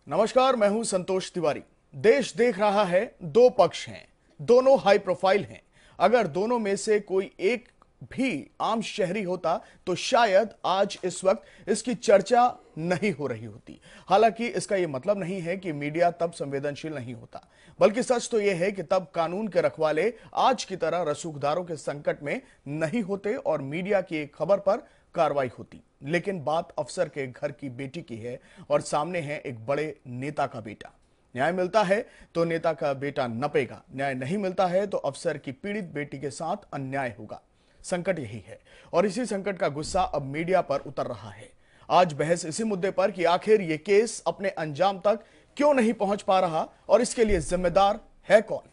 नमस्कार, मैं हूं संतोष तिवारी। देश देख रहा है, दो पक्ष हैं, दोनों हाई प्रोफाइल हैं। अगर दोनों में से कोई एक भी आम शहरी होता तो शायद आज इस वक्त इसकी चर्चा नहीं हो रही होती। हालांकि इसका यह मतलब नहीं है कि मीडिया तब संवेदनशील नहीं होता, बल्कि सच तो यह है कि तब कानून के रखवाले आज की तरह रसूखदारों के संकट में नहीं होते और मीडिया की एक खबर पर कार्रवाई होती। लेकिन बात अफसर के घर की बेटी की है और सामने है एक बड़े नेता का बेटा। न्याय मिलता है तो नेता का बेटा नपेगा, न्याय नहीं मिलता है तो अफसर की पीड़ित बेटी के साथ अन्याय होगा। संकट यही है और इसी संकट का गुस्सा अब मीडिया पर उतर रहा है। आज बहस इसी मुद्दे पर कि आखिर ये केस अपने अंजाम तक क्यों नहीं पहुंच पा रहा और इसके लिए जिम्मेदार है कौन।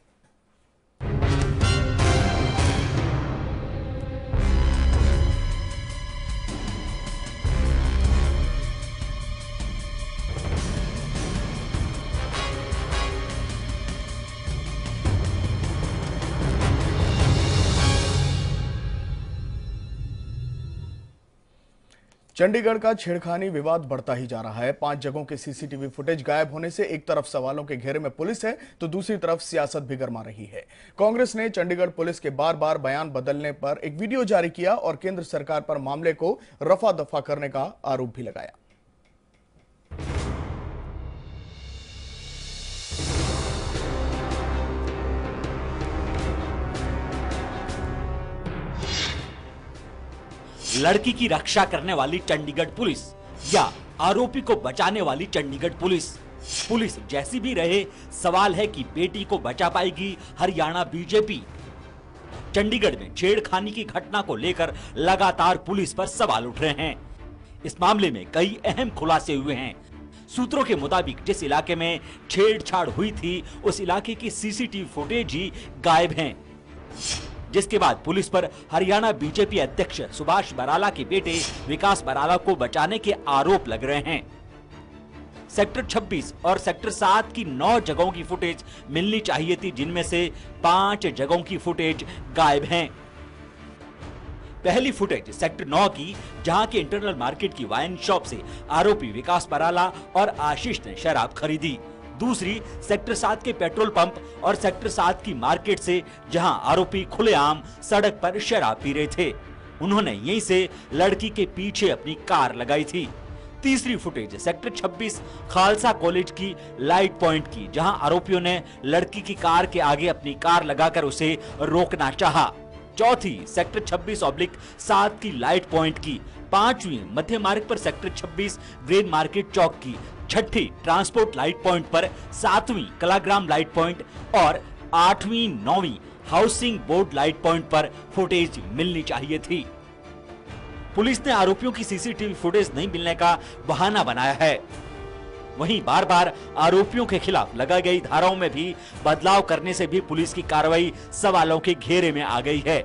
चंडीगढ़ का छेड़खानी विवाद बढ़ता ही जा रहा है। 5 जगहों के सीसीटीवी फुटेज गायब होने से एक तरफ सवालों के घेरे में पुलिस है तो दूसरी तरफ सियासत भी गरमा रही है। कांग्रेस ने चंडीगढ़ पुलिस के बार बार बयान बदलने पर एक वीडियो जारी किया और केंद्र सरकार पर मामले को रफा दफा करने का आरोप भी लगाया। लड़की की रक्षा करने वाली चंडीगढ़ पुलिस या आरोपी को बचाने वाली चंडीगढ़ पुलिस। पुलिस जैसी भी रहे, सवाल है कि बेटी को बचा पाएगी हरियाणा बीजेपी। चंडीगढ़ में छेड़खानी की घटना को लेकर लगातार पुलिस पर सवाल उठ रहे हैं। इस मामले में कई अहम खुलासे हुए हैं। सूत्रों के मुताबिक जिस इलाके में छेड़छाड़ हुई थी उस इलाके की सीसीटीवी फुटेज ही गायब हैं, जिसके बाद पुलिस पर हरियाणा बीजेपी अध्यक्ष सुभाष बराला के बेटे विकास बराला को बचाने के आरोप लग रहे हैं। सेक्टर 26 और सेक्टर 7 की 9 जगहों की फुटेज मिलनी चाहिए थी, जिनमें से 5 जगहों की फुटेज गायब हैं। पहली फुटेज सेक्टर 9 की, जहां के इंटरनल मार्केट की वाइन शॉप से आरोपी विकास बराला और आशीष ने शराब खरीदी। दूसरी सेक्टर 7 के पेट्रोल पंप और सेक्टर 7 की मार्केट से, जहां आरोपी खुलेआम सड़क पर शराब पी रहे थे। उन्होंने यहीं से लड़की के पीछे अपनी कार लगाई थी। तीसरी फुटेज सेक्टर 26 खालसा कॉलेज की लाइट पॉइंट की, जहां आरोपियों ने लड़की की कार के आगे अपनी कार लगाकर उसे रोकना चाहा। चौथी सेक्टर 26/7 की लाइट पॉइंट की। पांचवी मध्य मार्ग पर सेक्टर 26 ग्रेन मार्केट चौक की। छठी ट्रांसपोर्ट लाइट पॉइंट पर। सातवीं कलाग्राम लाइट पॉइंट और 8वीं 9वीं हाउसिंग बोर्ड लाइट पॉइंट पर फुटेज मिलनी चाहिए थी। पुलिस ने आरोपियों की सीसीटीवी फुटेज नहीं मिलने का बहाना बनाया है। वहीं बार बार आरोपियों के खिलाफ लगाई गई धाराओं में भी बदलाव करने से भी पुलिस की कार्रवाई सवालों के घेरे में आ गई है।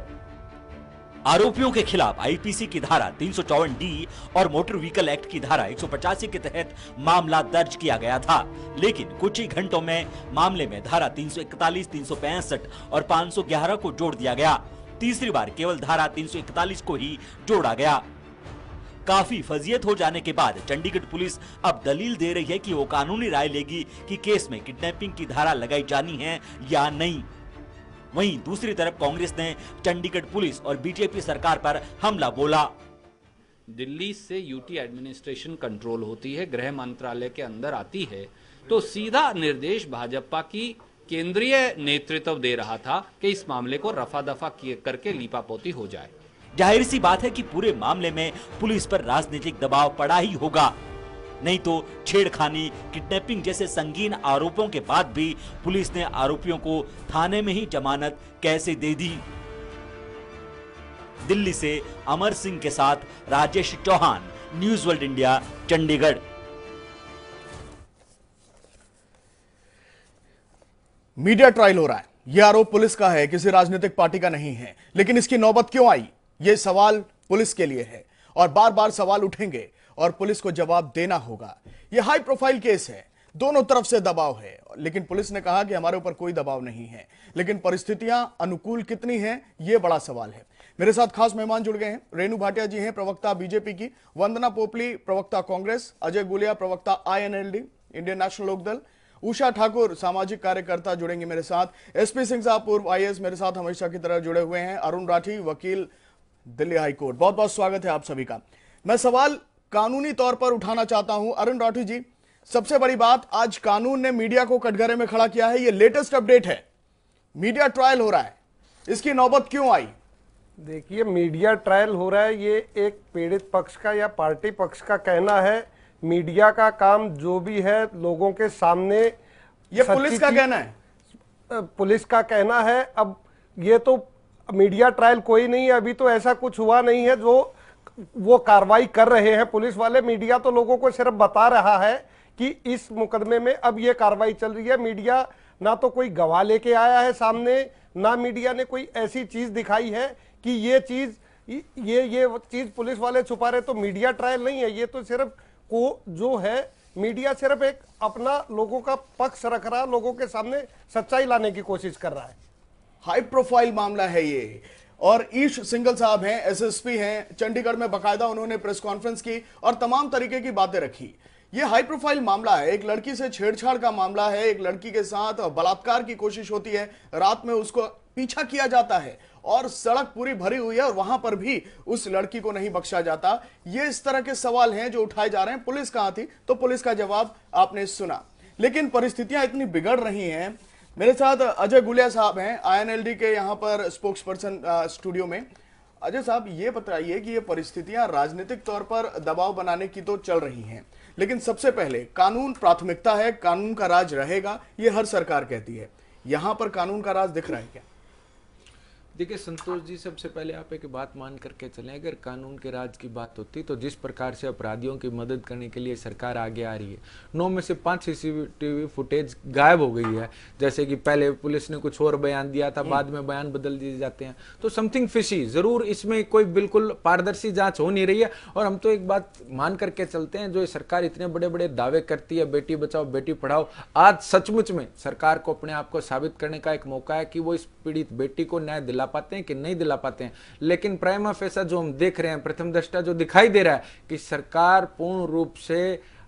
आरोपियों के खिलाफ आईपीसी की धारा 354D और मोटर व्हीकल एक्ट की धारा 185 के तहत मामला दर्ज किया गया था, लेकिन कुछ ही घंटों में मामले में धारा 341, 365 और 511 को जोड़ दिया गया। तीसरी बार केवल धारा 341 को ही जोड़ा गया। काफी फजीयत हो जाने के बाद चंडीगढ़ पुलिस अब दलील दे रही है कि वो कानूनी राय लेगी कि केस में किडनैपिंग की धारा लगाई जानी है या नहीं। वहीं दूसरी तरफ कांग्रेस ने चंडीगढ़ पुलिस और बीजेपी सरकार पर हमला बोला। दिल्ली से यूटी एडमिनिस्ट्रेशन कंट्रोल होती है, गृह मंत्रालय के अंदर आती है, तो सीधा निर्देश भाजपा की केंद्रीय नेतृत्व दे रहा था कि इस मामले को रफा दफा करके लीपापोती हो जाए। जाहिर सी बात है कि पूरे मामले में पुलिस पर राजनीतिक दबाव पड़ा ही होगा, नहीं तो छेड़खानी, किडनैपिंग जैसे संगीन आरोपों के बाद भी पुलिस ने आरोपियों को थाने में ही जमानत कैसे दे दी। दिल्ली से अमर सिंह के साथ Rajesh Chauhan, news world India, Chandigarh. Media trial हो रहा है, यह आरोप पुलिस का है, किसी राजनीतिक पार्टी का नहीं है। लेकिन इसकी नौबत क्यों आई, यह सवाल पुलिस के लिए है और बार बार सवाल उठेंगे और पुलिस को जवाब देना होगा। यह हाई प्रोफाइल केस है, दोनों तरफ से दबाव है, लेकिन पुलिस ने कहा कि हमारे ऊपर कोई दबाव नहीं है। लेकिन परिस्थितियां अनुकूल कितनी हैं, यह बड़ा सवाल है। मेरे साथ खास मेहमान जुड़ गए हैं। रेणु भाटिया जी हैं प्रवक्ता बीजेपी की, वंदना पोपली प्रवक्ता कांग्रेस, अजय गुलिया प्रवक्ता INLD, Indian national Lokdal, Usha Thakur सामाजिक कार्यकर्ता जुड़ेंगे मेरे साथ, एसपी सिंह साहब पूर्व आईएएस मेरे साथ हमेशा की तरह जुड़े हुए हैं, अरुण राठी वकील दिल्ली हाई कोर्ट। बहुत बहुत स्वागत है आप सभी का। मैं सवाल कानूनी तौर पर उठाना चाहता हूं। अरुण राठी जी, सबसे बड़ी बात, आज कानून ने मीडिया को कटघरे में खड़ा किया है। ये लेटेस्ट अपडेट है, मीडिया ट्रायल हो रहा है, इसकी नौबत क्यों आई? देखिए, मीडिया ट्रायल हो रहा है, ये एक पीड़ित पक्ष का या पार्टी पक्ष का कहना है। मीडिया का काम जो भी है लोगों के सामने, ये पुलिस का कहना है, पुलिस का कहना है। अब ये तो मीडिया ट्रायल कोई नहीं है, अभी तो ऐसा कुछ हुआ नहीं है जो वो कार्रवाई कर रहे हैं पुलिस वाले। मीडिया तो लोगों को सिर्फ बता रहा है कि इस मुकदमे में अब ये कार्रवाई चल रही है। मीडिया ना तो कोई गवाह लेके आया है सामने, ना मीडिया ने कोई ऐसी चीज दिखाई है कि ये चीज पुलिस वाले छुपा रहे। तो मीडिया ट्रायल नहीं है, ये तो सिर्फ को जो है मीडिया सिर्फ एक अपना लोगों का पक्ष रख रहा है, लोगों के सामने सच्चाई लाने की कोशिश कर रहा है। हाई प्रोफाइल मामला है ये, और ईश सिंघल साहब हैं, एसएसपी हैं चंडीगढ़ में, बकायदा उन्होंने प्रेस कॉन्फ्रेंस की और तमाम तरीके की बातें रखी। ये हाई प्रोफाइल मामला है, एक लड़की से छेड़छाड़ का मामला है, एक लड़की के साथ बलात्कार की कोशिश होती है, रात में उसको पीछा किया जाता है और सड़क पूरी भरी हुई है और वहां पर भी उस लड़की को नहीं बख्शा जाता। ये इस तरह के सवाल हैं जो उठाए जा रहे हैं। पुलिस कहां थी? तो पुलिस का जवाब आपने सुना, लेकिन परिस्थितियां इतनी बिगड़ रही हैं। मेरे साथ अजय गुलिया साहब हैं, आईएनएलडी के यहां पर स्पोक्स पर्सन स्टूडियो में। अजय साहब, ये बताइए कि ये परिस्थितियां राजनीतिक तौर पर दबाव बनाने की तो चल रही हैं, लेकिन सबसे पहले कानून प्राथमिकता है, कानून का राज रहेगा, ये हर सरकार कहती है। यहां पर कानून का राज दिख रहा है क्या? देखिए संतोष जी, सबसे पहले आप एक बात मान करके चलें, अगर कानून के राज की बात होती तो जिस प्रकार से अपराधियों की मदद करने के लिए सरकार आगे आ रही है, 9 में से 5 सीसीटीवी फुटेज गायब हो गई है। जैसे कि पहले पुलिस ने कुछ और बयान दिया था, बाद में बयान बदल दिए जाते हैं, तो समथिंग फिशी जरूर, इसमें कोई बिल्कुल पारदर्शी जांच हो नहीं रही है। और हम तो एक बात मान करके चलते हैं, जो सरकार इतने बड़े बड़े दावे करती है, बेटी बचाओ बेटी पढ़ाओ, आज सचमुच में सरकार को अपने आप को साबित करने का एक मौका है कि वो इस पीड़ित बेटी को न्याय दिला पाते हैं कि नहीं दिला पाते हैं। लेकिन प्राइमा फेसा जो हम देख रहे हैं, प्रथम दृष्टया जो दिखाई दे रहा है कि सरकार पूर्ण रूप से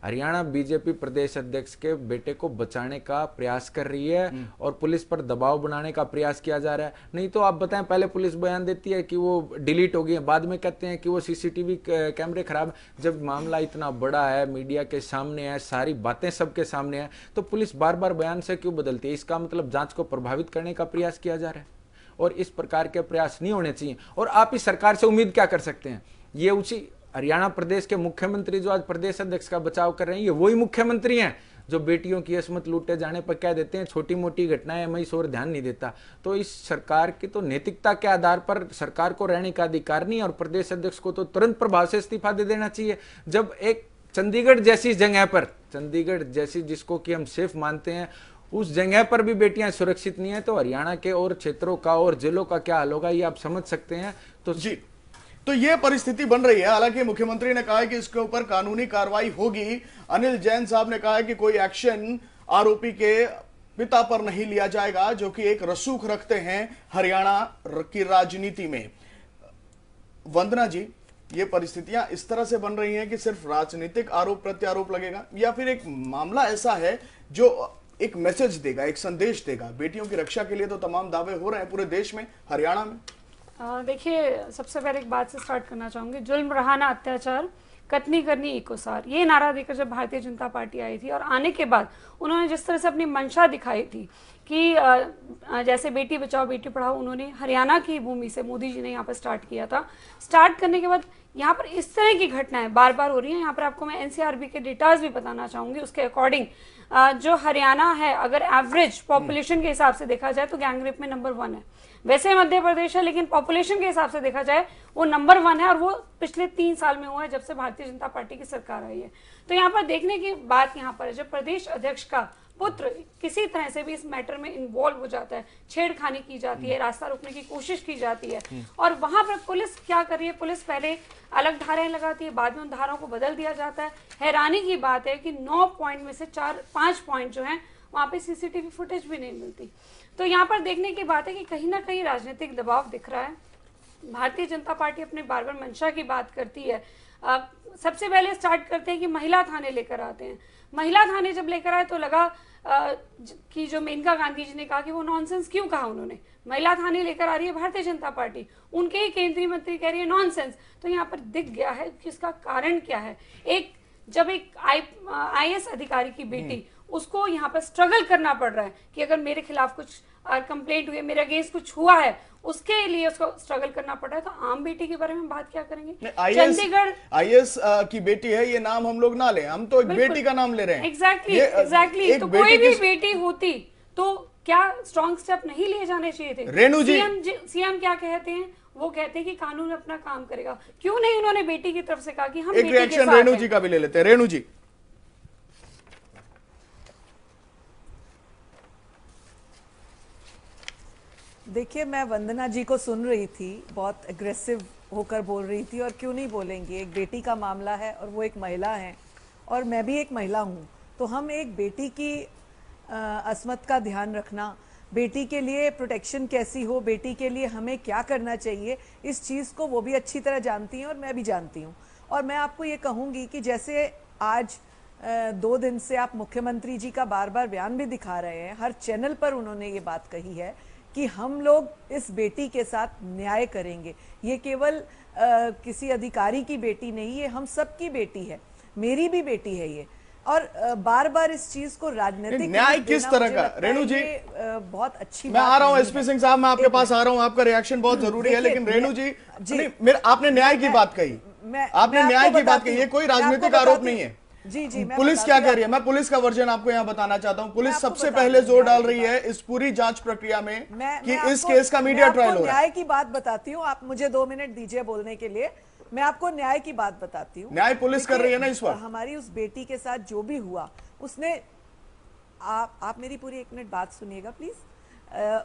हरियाणा बीजेपी प्रदेश अध्यक्ष के बेटे को बचाने का प्रयास कर रही है और पुलिस पर दबाव बनाने का प्रयास किया जा रहा है। नहीं तो आप बताएं, पहले पुलिस बयान देती है कि वो डिलीट हो गई है, बाद में कहते हैं कि वो सीसीटीवी कैमरे खराब। जब मामला इतना बड़ा है, मीडिया के सामने है, सारी बातें सबके सामने है, तो पुलिस बार बार बयान से क्यों बदलती है? इसका मतलब जांच को प्रभावित करने का प्रयास किया जा रहा है और इस प्रकार के प्रयास नहीं होने चाहिए। और आप इस सरकार से उम्मीद क्या कर सकते हैं? ये उसी हरियाणा प्रदेश के मुख्यमंत्री जो आज प्रदेश अध्यक्ष का बचाव कर रहे हैं, ये वही मुख्यमंत्री हैं जो बेटियों की असमत लूटे जाने पर कह देते हैं छोटी मोटी घटनाएं, मैं इस ओर ध्यान नहीं देता। तो इस सरकार की तो नैतिकता के आधार पर सरकार को रहने का अधिकार नहीं, और प्रदेश अध्यक्ष को तो तुरंत प्रभाव से इस्तीफा दे देना चाहिए। जब एक चंडीगढ़ जैसी जगह पर, चंडीगढ़ जैसी जिसको कि हम सेफ मानते हैं, उस जगह पर भी बेटियां सुरक्षित नहीं है, तो हरियाणा के और क्षेत्रों का और जिलों का क्या हाल होगा ये आप समझ सकते हैं। तो जी, तो ये परिस्थिति बन रही है। हालांकि मुख्यमंत्री ने कहा है कि इसके ऊपर कानूनी कार्रवाई होगी। अनिल जैन साहब ने कहा है कि कोई एक्शन आरोपी के पिता पर नहीं लिया जाएगा, जो कि एक रसूख रखते हैं हरियाणा की राजनीति में। वंदना जी, ये परिस्थितियां इस तरह से बन रही हैं कि सिर्फ राजनीतिक आरोप प्रत्यारोप लगेगा, या फिर एक मामला ऐसा है जो एक मैसेज देगा, एक संदेश देगा? बेटियों की रक्षा के लिए तो तमाम दावे हो रहे हैं पूरे देश में, हरियाणा में। देखिए, सबसे पहले एक बात से स्टार्ट करना चाहूंगी। जुल्म रहाना अत्याचार, कतनी करनी इकोसार, ये नारा देकर जब भारतीय जनता पार्टी आई थी और आने के बाद उन्होंने जिस तरह से अपनी मंशा दिखाई थी कि जैसे बेटी बचाओ बेटी पढ़ाओ, उन्होंने हरियाणा की भूमि से मोदी जी ने यहाँ पर स्टार्ट किया था। स्टार्ट करने के बाद यहाँ पर इस तरह की घटनाएं बार बार हो रही हैं। यहाँ पर आपको मैं एनसीआरबी के डेटाज भी बताना चाहूंगी। उसके अकॉर्डिंग जो हरियाणा है, अगर एवरेज पॉपुलेशन के हिसाब से देखा जाए तो गैंग रेप में नंबर 1 है। वैसे मध्य प्रदेश है, लेकिन पॉपुलेशन के हिसाब से देखा जाए वो नंबर 1 है, और वो पिछले 3 साल में हुआ है जब से भारतीय जनता पार्टी की सरकार आई है। तो यहाँ पर देखने की बात यहाँ पर है, जब प्रदेश अध्यक्ष का पुत्र किसी तरह से भी इस मैटर में इन्वॉल्व हो जाता है, छेड़खानी की जाती है, रास्ता रोकने की कोशिश की जाती है, और वहां पर पुलिस क्या कर रही है? पुलिस पहले अलग धाराएं लगाती है, बाद में उन धाराओं को बदल दिया जाता है। हैरानी की बात है कि 9 पॉइंट में से 4-5 पॉइंट जो है वहां पे सीसीटीवी फुटेज भी नहीं मिलती। तो यहाँ पर देखने की बात है कि कहीं ना कहीं राजनीतिक दबाव दिख रहा है। भारतीय जनता पार्टी अपने बार बार मंशा की बात करती है, सबसे पहले स्टार्ट करते हैं कि महिला थाने लेकर आते हैं। महिला थाने जब लेकर आए तो लगा कि जो मेनका गांधी जी ने कहा कि वो नॉनसेंस क्यों कहा उन्होंने, महिला थाने लेकर आ रही है भारतीय जनता पार्टी, उनके ही केंद्रीय मंत्री कह रही है नॉनसेंस। तो यहाँ पर दिख गया है कि इसका कारण क्या है। जब एक IAS अधिकारी की बेटी, उसको यहाँ पर स्ट्रगल करना पड़ रहा है कि अगर मेरे खिलाफ कुछ कंप्लेंट हुई, मेरे अगेंस्ट कुछ हुआ है, उसके लिए उसको स्ट्रगल करना पड़ रहा है, तो आम बेटी के बारे में बात क्या करेंगे। चंडीगढ़ IAS की बेटी है, ये नाम हम लोग ना लें, हम तो एक बेटी का नाम ले रहे हैं। एग्जैक्टली तो कोई भी बेटी होती तो क्या स्ट्रॉन्ग स्टेप नहीं लिए जाने चाहिए थे। रेणु जी, सीएम क्या कहते हैं, वो कहते हैं कि कानून अपना काम करेगा, क्यों नहीं उन्होंने बेटी की तरफ से कहा कि हम एक रिएक्शन रेणु जी का भी ले लेते हैं। रेणु जी, देखिए, मैं वंदना जी को सुन रही थी, बहुत एग्रेसिव होकर बोल रही थी, और क्यों नहीं बोलेंगे, एक बेटी का मामला है और वो एक महिला है और मैं भी एक महिला हूँ, तो हम एक बेटी की अस्मत का ध्यान रखना, बेटी के लिए प्रोटेक्शन कैसी हो, बेटी के लिए हमें क्या करना चाहिए, इस चीज़ को वो भी अच्छी तरह जानती हैं और मैं भी जानती हूँ। और मैं आपको ये कहूँगी कि जैसे आज 2 दिन से आप मुख्यमंत्री जी का बार बार बयान भी दिखा रहे हैं, हर चैनल पर उन्होंने ये बात कही है कि हम लोग इस बेटी के साथ न्याय करेंगे। ये केवल किसी अधिकारी की बेटी नहीं है, हम सबकी बेटी है, मेरी भी बेटी है ये। और बार बार इस चीज को राजनीतिक न्याय किस तरह का, रेणु जी बहुत अच्छी मैं आ रहा हूं, SP सिंह साहब मैं आपके पास आ रहा हूं, आपका रिएक्शन बहुत जरूरी है, लेकिन रेणु जी आपने न्याय की बात कही, आपने न्याय की बात कही, ये कोई राजनीतिक आरोप नहीं है। जी पुलिस क्या कह रही है, मैं पुलिस का वर्जन आपको यहाँ बताना चाहता हूँ। पुलिस सबसे पहले जोर डाल रही है इस पूरी जांच प्रक्रिया में कि इस केस का मीडिया ट्रायल हो रहा है। न्याय की बात बताती हूँ, आप मुझे 2 मिनट दीजिए बोलने के लिए, मैं आपको न्याय की बात बताती हूँ। न्याय पुलिस कर रही है ना इस वक्त। हमारी उस बेटी के साथ जो भी हुआ, उसने आप मेरी पूरी 1 मिनट बात सुनिएगा प्लीज।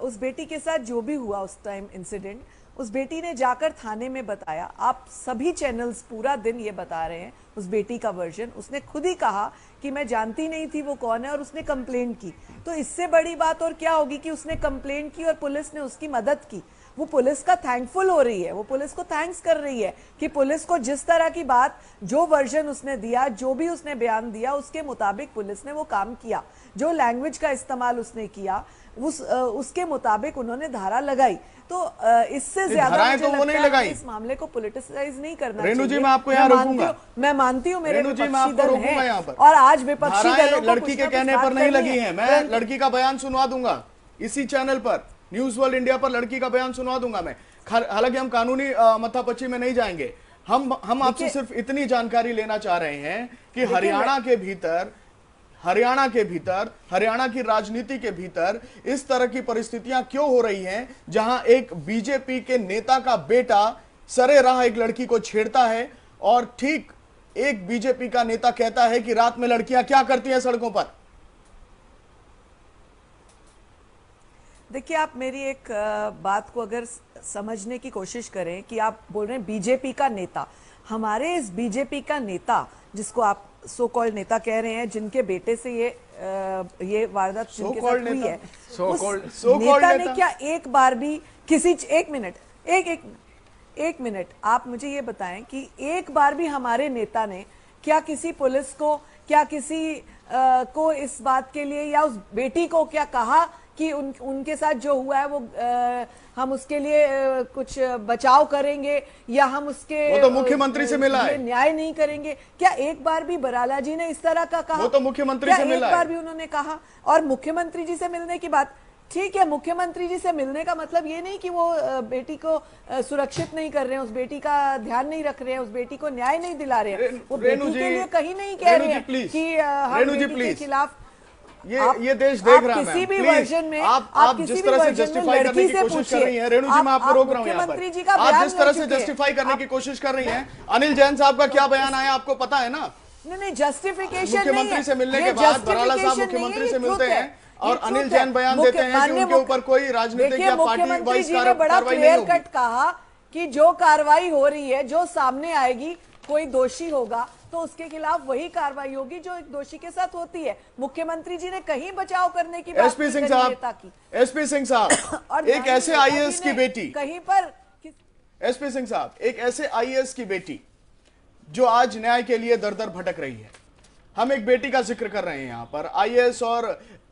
उस बेटी के साथ जो भी हुआ उस टाइम इंसिडेंट, उस बेटी ने जाकर थाने में बताया। आप सभी चैनल्स पूरा दिन ये बता रहे हैं उस बेटी का वर्जन। उसने खुद ही कहा कि मैं जानती नहीं थी वो कौन है और उसने कंप्लेंट की। तो इससे बड़ी बात और क्या होगी कि उसने कंप्लेंट की और पुलिस ने उसकी मदद की। वो पुलिस का थैंकफुल हो रही है, वो पुलिस को थैंक्स कर रही है कि पुलिस को जिस तरह की बात, जो वर्जन उसने दिया, जो भी उसने बयान दिया, उसके मुताबिक पुलिस ने वो काम किया। जो लैंग्वेज का इस्तेमाल उसने किया उसके मुताबिक उन्होंने धारा लगाई। तो इससे ज्यादा मुझे लगता है इस मामले को पॉलिटिसाइज नहीं करना चाहिए। रेणु जी मैं आपको यहाँ रोकूंगा, मैं मानती हूँ मेरे विपक्षी दल हैं और आज विपक्षी दलों को लड़की के कहने पर नहीं लगी है। मैं लड़की का बयान सुनवा दूंगा इसी चैनल पर, न्यूज वर्ल्ड इंडिया पर लड़की का बयान सुनवा दूंगा मैं। हालांकि हम कानूनी मथापच्ची में नहीं जाएंगे, हम आपसे सिर्फ इतनी जानकारी लेना चाह रहे हैं कि हरियाणा की राजनीति के भीतर इस तरह की परिस्थितियां क्यों हो रही हैं, जहां एक बीजेपी के नेता का बेटा सरेराह एक लड़की को छेड़ता है और ठीक एक बीजेपी का नेता कहता है कि रात में लड़कियां क्या करती हैं सड़कों पर। देखिए, आप मेरी एक बात को अगर समझने की कोशिश करें कि आप बोल रहे हैं बीजेपी का नेता, हमारे इस बीजेपी का नेता जिसको आप सो कॉल्ड नेता कह रहे हैं, जिनके बेटे से ये वारदात जिनके साथ हुई है, उस नेता ने क्या एक बार भी किसी एक मिनट आप मुझे ये बताएं कि एक बार भी हमारे नेता ने क्या किसी पुलिस को, क्या किसी को इस बात के लिए या उस बेटी को क्या कहा कि उनके साथ जो हुआ है वो हम उसके लिए कुछ बचाव करेंगे या हम उसके वो तो मुख्यमंत्री से मिला है, न्याय नहीं करेंगे? क्या एक बार भी बराला जी ने इस तरह का कहा? वो तो मुख्यमंत्री से मिला है, एक बार भी उन्होंने कहा? और मुख्यमंत्री जी से मिलने की बात, ठीक है, मुख्यमंत्री जी से मिलने का मतलब ये नहीं कि वो बेटी को सुरक्षित नहीं कर रहे हैं, उस बेटी का ध्यान नहीं रख रहे हैं, उस बेटी को न्याय नहीं दिला रहे हैं, वो बेटी के लिए कहीं नहीं कह रहे हैं कि हम बेटी के खिलाफ। ये देश देख रहा है। किसी भी वर्जन में आप जिस तरह से जस्टिफाई करने की कोशिश कर रही हैं, रेणु जी मैं आपको रोक रहा हूं यहाँ पर, आप जिस तरह से जस्टिफाई करने की कोशिश कर रही हैं, अनिल जैन साहब का क्या बयान आया आपको पता है ना? नहीं, जस्टिफिकेशन मुख्यमंत्री से मिलने के बाद बराला साहब मुख्यमंत्री से मिलते हैं और अनिल जैन बयान देते हैं कि उनके ऊपर कोई राजनीतिक या पार्टी वाइज कार्रवाई नहीं होगी। कट कहा कि जो कार्रवाई हो रही है, जो सामने आएगी, कोई दोषी होगा तो उसके खिलाफ वही कार्रवाई होगी जो एक दोषी के साथ होती है। मुख्यमंत्री जी ने कहीं बचाव करने की बात एसपी सिंह साहब एक ऐसे IAS की बेटी कहीं पर एसपी सिंह साहब, एक ऐसे आईएएस की बेटी जो आज न्याय के लिए दर दर भटक रही है, हम एक बेटी का जिक्र कर रहे हैं यहां पर, आईएएस और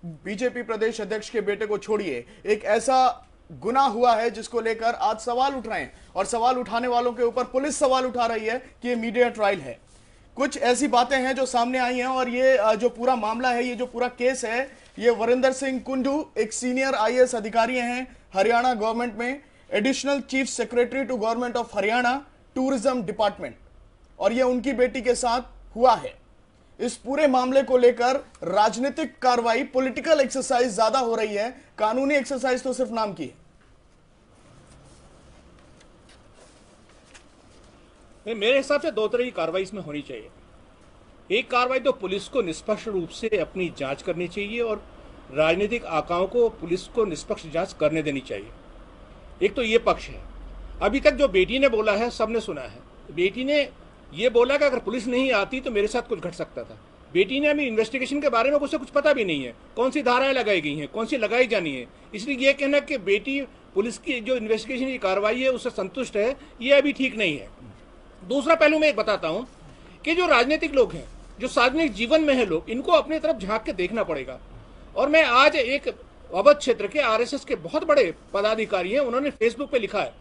बीजेपी प्रदेश अध्यक्ष के बेटे को छोड़िए, एक ऐसा गुनाह हुआ है जिसको लेकर आज सवाल उठ रहे हैं और सवाल उठाने वालों के ऊपर पुलिस सवाल उठा रही है कि ये मीडिया ट्रायल है। कुछ ऐसी बातें हैं जो सामने आई हैं और ये जो पूरा मामला है, ये जो पूरा केस है, ये वरिंदर सिंह कुंडू एक सीनियर आईएएस अधिकारी हैं हरियाणा गवर्नमेंट में, additional chief secretary to government of Haryana tourism department, और ये उनकी बेटी के साथ हुआ है। इस पूरे मामले को लेकर राजनीतिक कार्रवाई, पॉलिटिकल एक्सरसाइज ज्यादा हो रही है, कानूनी एक्सरसाइज तो सिर्फ नाम की है। मेरे हिसाब से दो तरह की कार्रवाई इसमें होनी चाहिए। एक कार्रवाई तो पुलिस को निष्पक्ष रूप से अपनी जांच करनी चाहिए और राजनीतिक आकाओं को पुलिस को निष्पक्ष जांच करने देनी चाहिए। एक तो ये पक्ष है। अभी तक जो बेटी ने बोला है सबने सुना है। बेटी ने ये बोला कि अगर पुलिस नहीं आती तो मेरे साथ कुछ घट सकता था। बेटी ने अभी इन्वेस्टिगेशन के बारे में उसे कुछ पता भी नहीं है, कौन सी धाराएं लगाई गई हैं, कौन सी लगाई जानी है। इसलिए ये कहना कि बेटी पुलिस की जो इन्वेस्टिगेशन की कार्रवाई है उससे संतुष्ट है, ये अभी ठीक नहीं है। दूसरा पहलू मैं एक बताता हूं कि जो राजनीतिक लोग हैं, जो सार्वजनिक जीवन में है लोग, इनको अपनी तरफ झांक के देखना पड़ेगा। और मैं आज एक अवध क्षेत्र के आरएसएस के बहुत बड़े पदाधिकारी हैं, उन्होंने फेसबुक पे लिखा है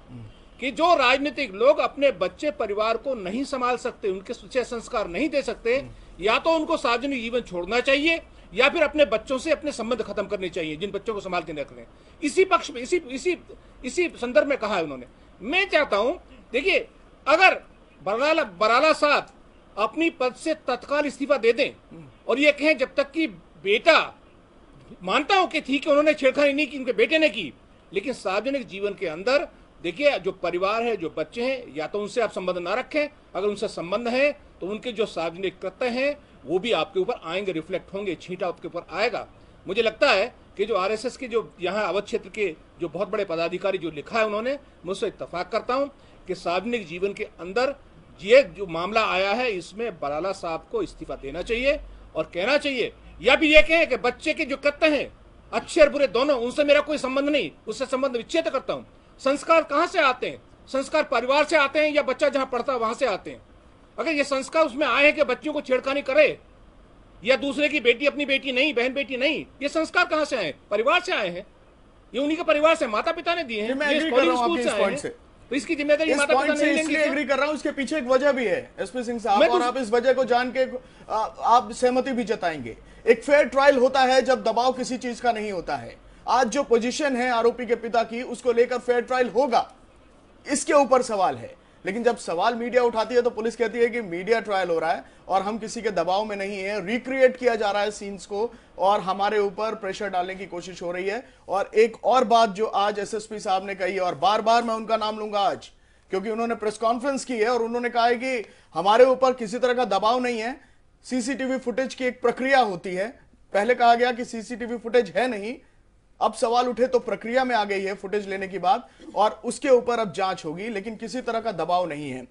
कि जो राजनीतिक लोग अपने बच्चे परिवार को नहीं संभाल सकते, उनके अच्छे संस्कार नहीं दे सकते, या तो उनको सार्वजनिक जीवन छोड़ना चाहिए या फिर अपने बच्चों से अपने संबंध खत्म करने चाहिए, जिन बच्चों को संभाल के रख रहे हैं। इसी पक्ष में इसी संदर्भ में कहा है उन्होंने। मैं चाहता हूं, देखिए, अगर बराला साहब अपनी पद से तत्काल इस्तीफा दे दें और ये कहें जब तक कि बेटा, मानता हूं कि ठीक है उन्होंने छेड़खानी नहीं की, उनके बेटे ने की, लेकिन सार्वजनिक जीवन के अंदर देखिए जो परिवार है, जो बच्चे हैं, या तो उनसे आप संबंध ना रखें, अगर उनसे संबंध है तो उनके जो सार्वजनिक कृत्य हैं वो भी आपके ऊपर आएंगे, रिफ्लेक्ट होंगे, छींटा आपके ऊपर आएगा। मुझे लगता है कि जो आरएसएस के जो यहाँ अवध क्षेत्र के जो बहुत बड़े पदाधिकारी जो लिखा है उन्होंने, मुझसे इत्तेफाक करता हूँ कि सार्वजनिक जीवन के अंदर ये जो मामला आया है इसमें बराला साहब को इस्तीफा देना चाहिए और कहना चाहिए, या भी ये कहें कि बच्चे के जो कृत्य हैं अच्छे और बुरे दोनों, उनसे मेरा कोई संबंध नहीं, उससे संबंध विच्छेद करता हूं। संस्कार कहां से आते हैं? संस्कार परिवार से आते हैं या बच्चा जहां पढ़ता है वहां से आते हैं? अगर ये संस्कार उसमें आए हैं कि बच्चों को छेड़खानी करे या दूसरे की बेटी अपनी बेटी नहीं, बहन बेटी नहीं, ये संस्कार कहां से आए? परिवार से आए हैं, ये उन्हीं के परिवार से, माता पिता ने दिए हैं, ये स्कूल से आए हैं, तो इसकी जिम्मेदारी माता पिता नहीं लेंगे। एग्री कर रहा हूं, इसके पीछे एक वजह भी है एसपी सिंह साहब, और आप इस वजह को जान के आप सहमति भी जताएंगे। एक फेयर ट्रायल होता है जब दबाव किसी चीज का नहीं होता है। आज जो पोजीशन है आरोपी के पिता की, उसको लेकर फेयर ट्रायल होगा, इसके ऊपर सवाल है। लेकिन जब सवाल मीडिया उठाती है तो पुलिस कहती है कि मीडिया ट्रायल हो रहा है और हम किसी के दबाव में नहीं है, रिक्रिएट किया जा रहा है सीन्स को और हमारे ऊपर प्रेशर डालने की कोशिश हो रही है। और एक और बात जो आज एसएसपी साहब ने कही है, और बार बार मैं उनका नाम लूंगा आज क्योंकि उन्होंने प्रेस कॉन्फ्रेंस की है और उन्होंने कहा है कि हमारे ऊपर किसी तरह का दबाव नहीं है, सीसीटीवी फुटेज की एक प्रक्रिया होती है। पहले कहा गया कि सीसीटीवी फुटेज है नहीं, अब सवाल उठे तो प्रक्रिया में आ गई है फुटेज लेने की बात, और उसके ऊपर अब जांच होगी, लेकिन किसी तरह का दबाव नहीं है।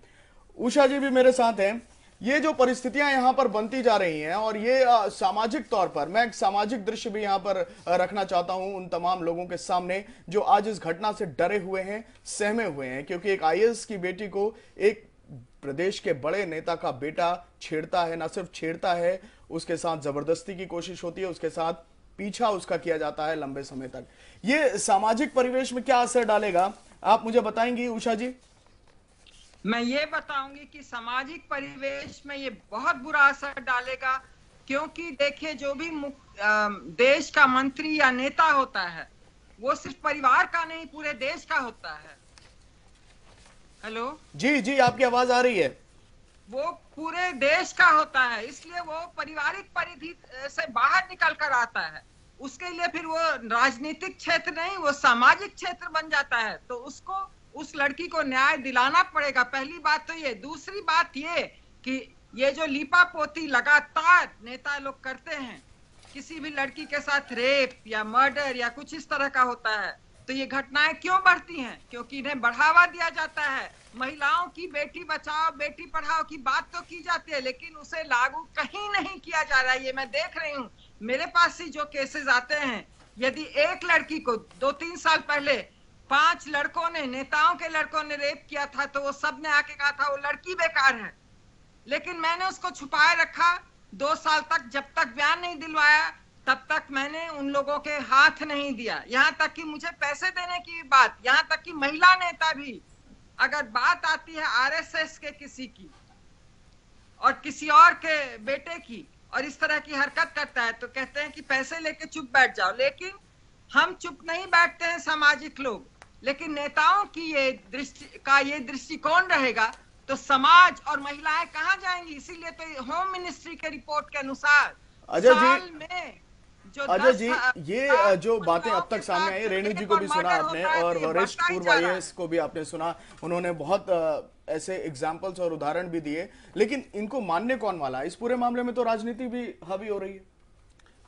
उषा जी भी मेरे साथ हैं। ये जो परिस्थितियां यहां पर बनती जा रही हैं और ये सामाजिक तौर पर, मैं एक सामाजिक दृश्य भी यहां पर रखना चाहता हूं उन तमाम लोगों के सामने जो आज इस घटना से डरे हुए हैं, सहमे हुए हैं, क्योंकि एक आईएएस की बेटी को एक प्रदेश के बड़े नेता का बेटा छेड़ता है। ना सिर्फ छेड़ता है, उसके साथ जबरदस्ती की कोशिश होती है, उसके साथ पीछा उसका किया जाता है लंबे समय तक। ये सामाजिक परिवेश में क्या असर डालेगा, आप मुझे बताएंगी उषा जी? मैं ये बताऊंगी कि सामाजिक परिवेश में ये बहुत बुरा असर डालेगा, क्योंकि देखिए जो भी देश का मंत्री या नेता होता है वो सिर्फ परिवार का नहीं, पूरे देश का होता है। हेलो जी जी, आपकी आवाज आ रही है। वो पूरे देश का होता है, इसलिए वो पारिवारिक परिधि से बाहर निकल कर आता है। उसके लिए फिर वो राजनीतिक क्षेत्र नहीं, वो सामाजिक क्षेत्र बन जाता है। तो उसको, उस लड़की को न्याय दिलाना पड़ेगा। पहली बात तो ये। दूसरी बात ये कि ये जो लीपापोती लगातार नेता लोग करते हैं, किसी भी लड़की के साथ रेप या मर्डर या कुछ इस तरह का होता है, तो ये घटनाएं क्यों बढ़ती हैं? क्योंकि इन्हें बढ़ावा दिया जाता है। महिलाओं की बेटी बचाओ बेटी पढ़ाओ की बात तो की जाती है, लेकिन उसे लागू कहीं नहीं किया जा रहा है। ये मैं देख रही हूँ, मेरे पास ही जो केसेस आते हैं, यदि एक लड़की को 2-3 साल पहले 5 लड़कों ने, नेताओं के लड़कों ने रेप किया था, तो वो सब ने आके कहा था वो लड़की बेकार है, लेकिन मैंने उसको छुपाए रखा 2 साल तक। जब तक बयान नहीं दिलवाया तब तक मैंने उन लोगों के हाथ नहीं दिया। यहाँ तक कि मुझे पैसे देने की बात, यहाँ तक कि महिला नेता भी, अगर बात आती है आरएसएस के किसी की और किसी और के बेटे की और इस तरह की हरकत करता है तो कहते हैं कि पैसे लेके चुप बैठ जाओ। लेकिन हम चुप नहीं बैठते हैं सामाजिक लोग, लेकिन नेताओं की ये दृष्टिकोण रहेगा तो समाज और महिलाएं कहां जाएंगी। इसीलिए तो होम मिनिस्ट्री के रिपोर्ट के अनुसार साल में अजय जी, ये जो बातें अब तक सामने आई, रेणु जी को भी सुना आपने और वरिष्ठ पूर्व आईएएस को भी आपने सुना, उन्होंने बहुत ऐसे एग्जाम्पल्स और उदाहरण भी दिए, लेकिन इनको मानने कौन वाला है? इस पूरे मामले में तो राजनीति भी हावी हो रही है।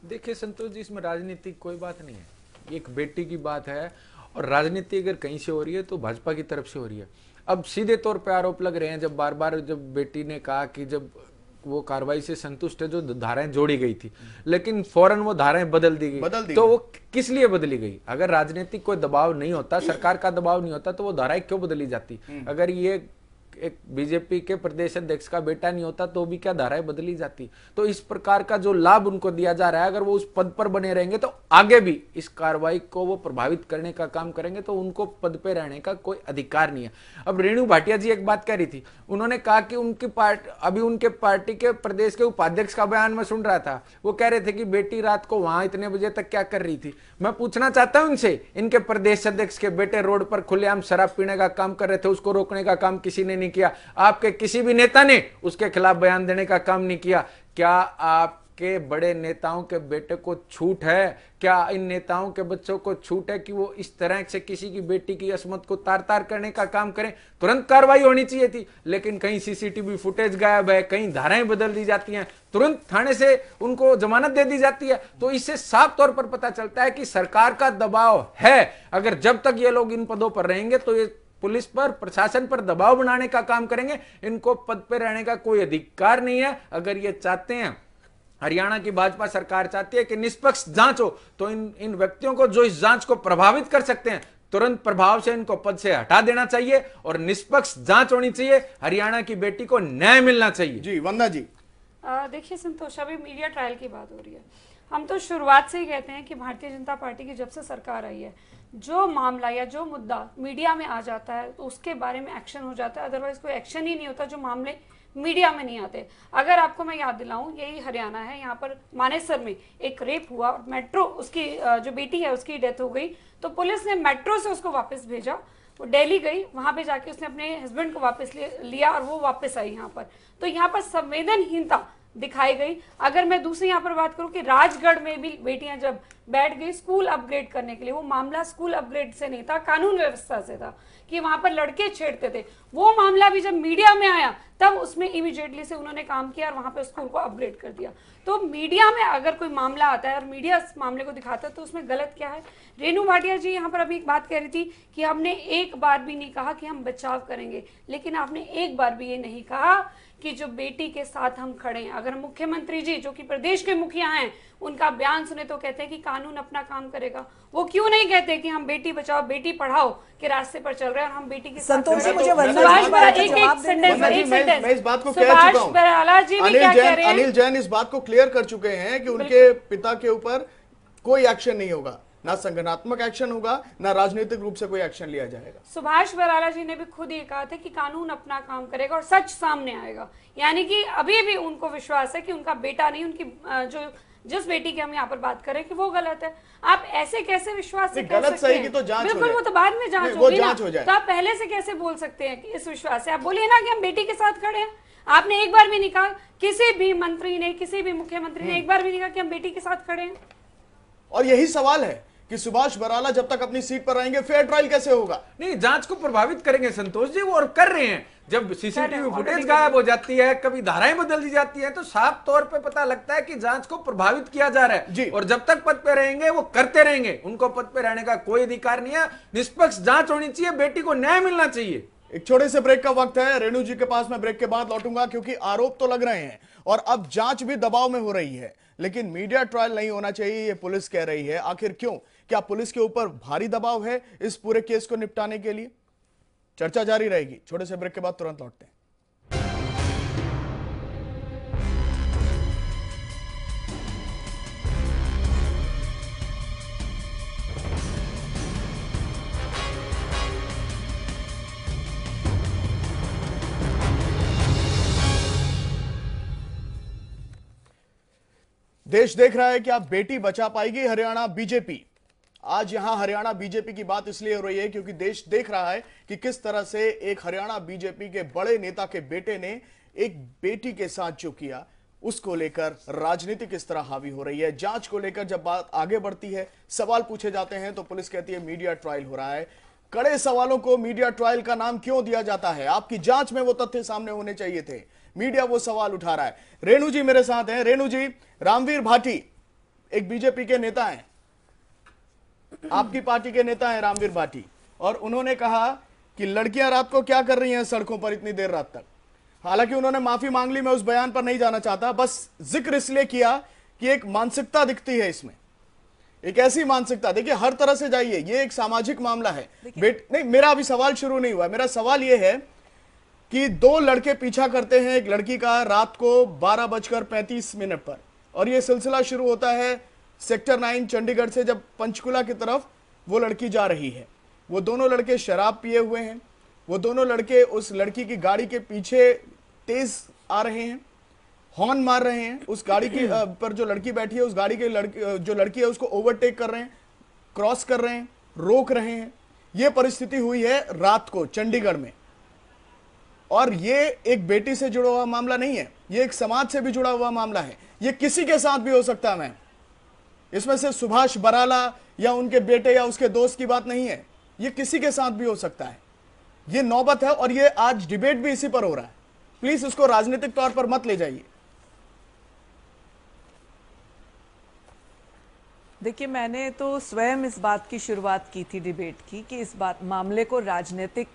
देखिए संतोष जी, इसमें राजनीति कोई बात नहीं है, एक बेटी की बात है और राजनीति अगर कहीं से हो रही है तो भाजपा की तरफ से हो रही है। अब सीधे तौर पे आरोप लग रहे हैं, जब बार बार जब बेटी ने कहा कि जब वो कार्रवाई से संतुष्ट है जो धाराएं जोड़ी गई थी, लेकिन फौरन वो धाराएं बदल दी गई, तो वो किस लिए बदली गई? अगर राजनीतिक कोई दबाव नहीं होता, सरकार का दबाव नहीं होता, तो वो धाराएं क्यों बदली जाती? अगर ये एक बीजेपी के प्रदेश अध्यक्ष का बेटा नहीं होता तो भी क्या धाराएं बदली जाती? तो इस प्रकार का जो लाभ उनको दिया जा रहा है, अगर वो उस पद पर बने रहेंगे तो आगे भी इस कार्रवाई को वो प्रभावित करने का काम करेंगे, तो उनको पद पे रहने का कोई अधिकार नहीं है। अब रेणु भाटिया जी एक बात कह रही थी, उन्होंने कहा कि उनकी पार्टी, अभी उनके पार्टी के प्रदेश के उपाध्यक्ष का बयान मैं सुन रहा था, वो कह रहे थे कि बेटी रात को वहां इतने बजे तक क्या कर रही थी। मैं पूछना चाहता हूं इनसे, इनके प्रदेश अध्यक्ष के बेटे रोड पर खुलेआम शराब पीने का काम कर रहे थे, उसको रोकने का काम किसी ने नहीं किया, आपके किसी भी नेता ने उसके खिलाफ बयान देने का काम नहीं किया। क्या आपके बड़े नेताओं के बेटे को छूट है, क्या इन नेताओं के बच्चों को छूट है कि वो इस तरह से किसी की बेटी की असमत को तार तार करने का काम करें? तुरंत कार्रवाई होनी चाहिए थी, लेकिन कहीं सीसीटीवी फुटेज गायब है, कहीं धाराएं बदल दी जाती हैं, तुरंत थाने से उनको जमानत दे दी जाती है। तो इससे साफ तौर पर पता चलता है कि सरकार का दबाव है। अगर जब तक ये लोग इन पदों पर रहेंगे तो ये पुलिस पर, प्रशासन पर दबाव बनाने का काम करेंगे। इनको पद पर रहने का कोई अधिकार नहीं है। अगर ये चाहते हैं, हरियाणा की भाजपा सरकार चाहती है कि निष्पक्ष जांच हो, तो इन व्यक्तियों को जो इस जांच को प्रभावित कर सकते हैं, तुरंत प्रभाव से इनको पद से हटा देना चाहिए और निष्पक्ष जांच होनी चाहिए। हरियाणा की बेटी को न्याय मिलना चाहिए। जी वंदना जी, देखिए संतोष, अभी मीडिया ट्रायल की बात हो रही है। हम तो शुरुआत से ही कहते हैं कि भारतीय जनता पार्टी की जब से सरकार आई है, जो मामला या जो मुद्दा मीडिया में आ जाता है तो उसके बारे में एक्शन हो जाता है, अदरवाइज कोई एक्शन ही नहीं होता जो मामले मीडिया में नहीं आते। अगर आपको मैं याद दिलाऊं, यही हरियाणा है, यहाँ पर मानेसर में एक रेप हुआ, मेट्रो, उसकी जो बेटी है उसकी डेथ हो गई, तो पुलिस ने मेट्रो से उसको वापस भेजा, वो दिल्ली गई, वहां पे जाके उसने अपने हस्बैंड को वापस लिया और वो वापस आई यहाँ पर। तो यहाँ पर संवेदनहीनता दिखाई गई। अगर मैं दूसरी यहाँ पर बात करूं कि राजगढ़ में भी बेटियां जब बैठ गई स्कूल अपग्रेड करने के लिए, वो मामला स्कूल अपग्रेड से नहीं था, कानून व्यवस्था से था कि वहां पर लड़के छेड़ते थे। वो मामला भी जब मीडिया में आया तब उसमें इमीडिएटली से उन्होंने काम किया और वहां पे स्कूल को अपग्रेड कर दिया। तो मीडिया में अगर कोई मामला आता है और मीडिया इस मामले को दिखाता है तो उसमें गलत क्या है? रेणु भाटिया जी यहाँ पर अभी एक बात कह रही थी कि हमने एक बार भी नहीं कहा कि हम बचाव करेंगे, लेकिन आपने एक बार भी ये नहीं कहा कि जो बेटी के साथ हम खड़े हैं। अगर मुख्यमंत्री जी जो कि प्रदेश के मुखिया हैं उनका बयान सुने तो कहते हैं कि कानून अपना काम करेगा, वो क्यों नहीं कहते कि हम बेटी बचाओ बेटी पढ़ाओ के रास्ते पर चल रहे हैं और हम बेटी के साथ संतोष जी, मुझे मैं इस बात को कह चुका हूं, अनिल जैन इस बात को क्लियर कर चुके हैं कि उनके पिता के ऊपर कोई एक्शन नहीं होगा, ना संगठनात्मक एक्शन होगा, ना राजनीतिक रूप से कोई एक्शन लिया जाएगा। सुभाष बराला जी ने भी खुद ये कहा था कि कानून अपना काम करेगा और सच सामने आएगा। यानी कि अभी भी उनको विश्वास है कि उनका बेटा नहीं, उनकी जिस बेटी की हम यहाँ पर बात करें कि वो गलत है। आप ऐसे कैसे विश्वास से कह सकते हैं? तो जांच बिल्कुल, वो तो बाद में जांच होगी ना, हो जाए। तो आप पहले से कैसे बोल सकते हैं कि इस विश्वास से? आप बोलिए ना कि हम बेटी के साथ खड़े हैं। आपने एक बार भी नहीं कहा, किसी भी मंत्री ने, किसी भी मुख्यमंत्री ने एक बार भी नहीं कहा कि हम बेटी के साथ खड़े हैं। और यही सवाल है कि सुभाष बराला जब तक अपनी सीट पर रहेंगे फेयर ट्रायल कैसे होगा? नहीं, जांच को प्रभावित करेंगे संतोष जी, वो और कर रहे हैं। जब सीसीटीवी फुटेज गायब हो जाती है, कभी धाराएं बदल दी जाती है, तो साफ तौर पे पता लगता है कि जांच को प्रभावित किया जा रहा है। और जब तक पद पे रहेंगे वो करते रहेंगे, उनको पद पे रहने का कोई अधिकार नहीं है। निष्पक्ष जांच होनी चाहिए, बेटी को न्याय मिलना चाहिए। एक छोटे से ब्रेक का वक्त है। रेणु जी के पास मैं ब्रेक के बाद लौटूंगा, क्योंकि आरोप तो लग रहे हैं और अब जांच भी दबाव में हो रही है, लेकिन मीडिया ट्रायल नहीं होना चाहिए, ये पुलिस कह रही है। आखिर क्यों? क्या पुलिस के ऊपर भारी दबाव है इस पूरे केस को निपटाने के लिए? चर्चा जारी रहेगी। छोटे से ब्रेक के बाद तुरंत लौटते हैं। देश देख रहा है कि आप बेटी बचा पाएगी हरियाणा बीजेपी। आज यहां हरियाणा बीजेपी की बात इसलिए हो रही है क्योंकि देश देख रहा है कि किस तरह से एक हरियाणा बीजेपी के बड़े नेता के बेटे ने एक बेटी के साथ जो किया उसको लेकर राजनीति किस तरह हावी हो रही है। जांच को लेकर जब बात आगे बढ़ती है, सवाल पूछे जाते हैं तो पुलिस कहती है मीडिया ट्रायल हो रहा है। कड़े सवालों को मीडिया ट्रायल का नाम क्यों दिया जाता है? आपकी जांच में वो तथ्य सामने होने चाहिए थे। मीडिया वो सवाल उठा रहा है। रेणु जी मेरे साथ हैं। रेणु जी, रामवीर भाटी एक बीजेपी के नेता हैं, आपकी पार्टी के नेता हैं रामवीर भाटी, और उन्होंने कहा कि लड़कियां रात को क्या कर रही हैं सड़कों पर इतनी देर रात तक। हालांकि उन्होंने माफी मांग ली, मैं उस बयान पर नहीं जाना चाहता, बस जिक्र इसलिए किया कि एक मानसिकता दिखती है इसमें, एक ऐसी मानसिकता। देखिए हर तरह से जाइए, ये एक सामाजिक मामला है। नहीं, मेरा अभी सवाल शुरू नहीं हुआ। मेरा सवाल यह है कि दो लड़के पीछा करते हैं एक लड़की का रात को 12:35 पर, और यह सिलसिला शुरू होता है सेक्टर 9 चंडीगढ़ से, जब पंचकुला की तरफ वो लड़की जा रही है। वो दोनों लड़के शराब पिए हुए हैं। वो दोनों लड़के उस लड़की की गाड़ी के पीछे तेज आ रहे हैं, हॉर्न मार रहे हैं। उस गाड़ी की पर जो लड़की बैठी है, उस गाड़ी के जो लड़की है उसको ओवरटेक कर रहे हैं, क्रॉस कर रहे हैं, रोक रहे हैं। यह परिस्थिति हुई है रात को चंडीगढ़ में। और ये एक बेटी से जुड़ा हुआ मामला नहीं है, ये एक समाज से भी जुड़ा हुआ मामला है। ये किसी के साथ भी हो सकता है। मैम, इसमें से सुभाष बराला या उनके बेटे या उसके दोस्त की बात नहीं है, ये किसी के साथ भी हो सकता है। ये नौबत है और ये आज डिबेट भी इसी पर हो रहा है। प्लीज इसको राजनीतिक तौर पर मत ले जाइए। देखिए, मैंने तो स्वयं इस बात की शुरुआत की थी डिबेट की कि इस बात मामले को राजनीतिक